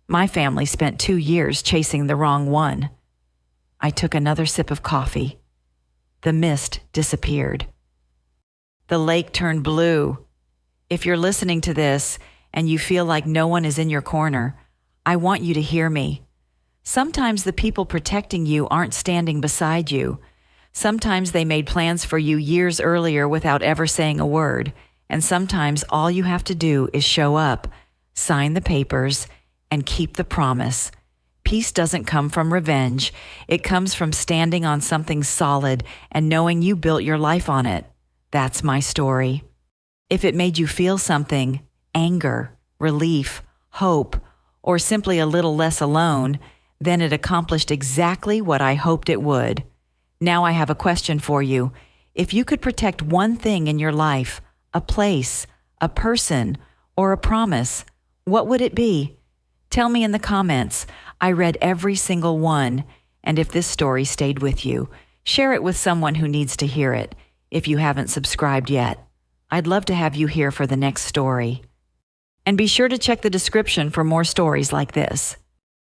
My family spent 2 years chasing the wrong one. I took another sip of coffee. The mist disappeared. The lake turned blue. If you're listening to this and you feel like no one is in your corner, I want you to hear me. Sometimes the people protecting you aren't standing beside you. Sometimes they made plans for you years earlier without ever saying a word. And sometimes all you have to do is show up, sign the papers, and keep the promise. Peace doesn't come from revenge. It comes from standing on something solid and knowing you built your life on it. That's my story. If it made you feel something, anger, relief, hope, or simply a little less alone, then it accomplished exactly what I hoped it would. Now I have a question for you. If you could protect one thing in your life, a place, a person, or a promise, what would it be? Tell me in the comments. I read every single one. And if this story stayed with you, share it with someone who needs to hear it, if you haven't subscribed yet. I'd love to have you here for the next story. And be sure to check the description for more stories like this.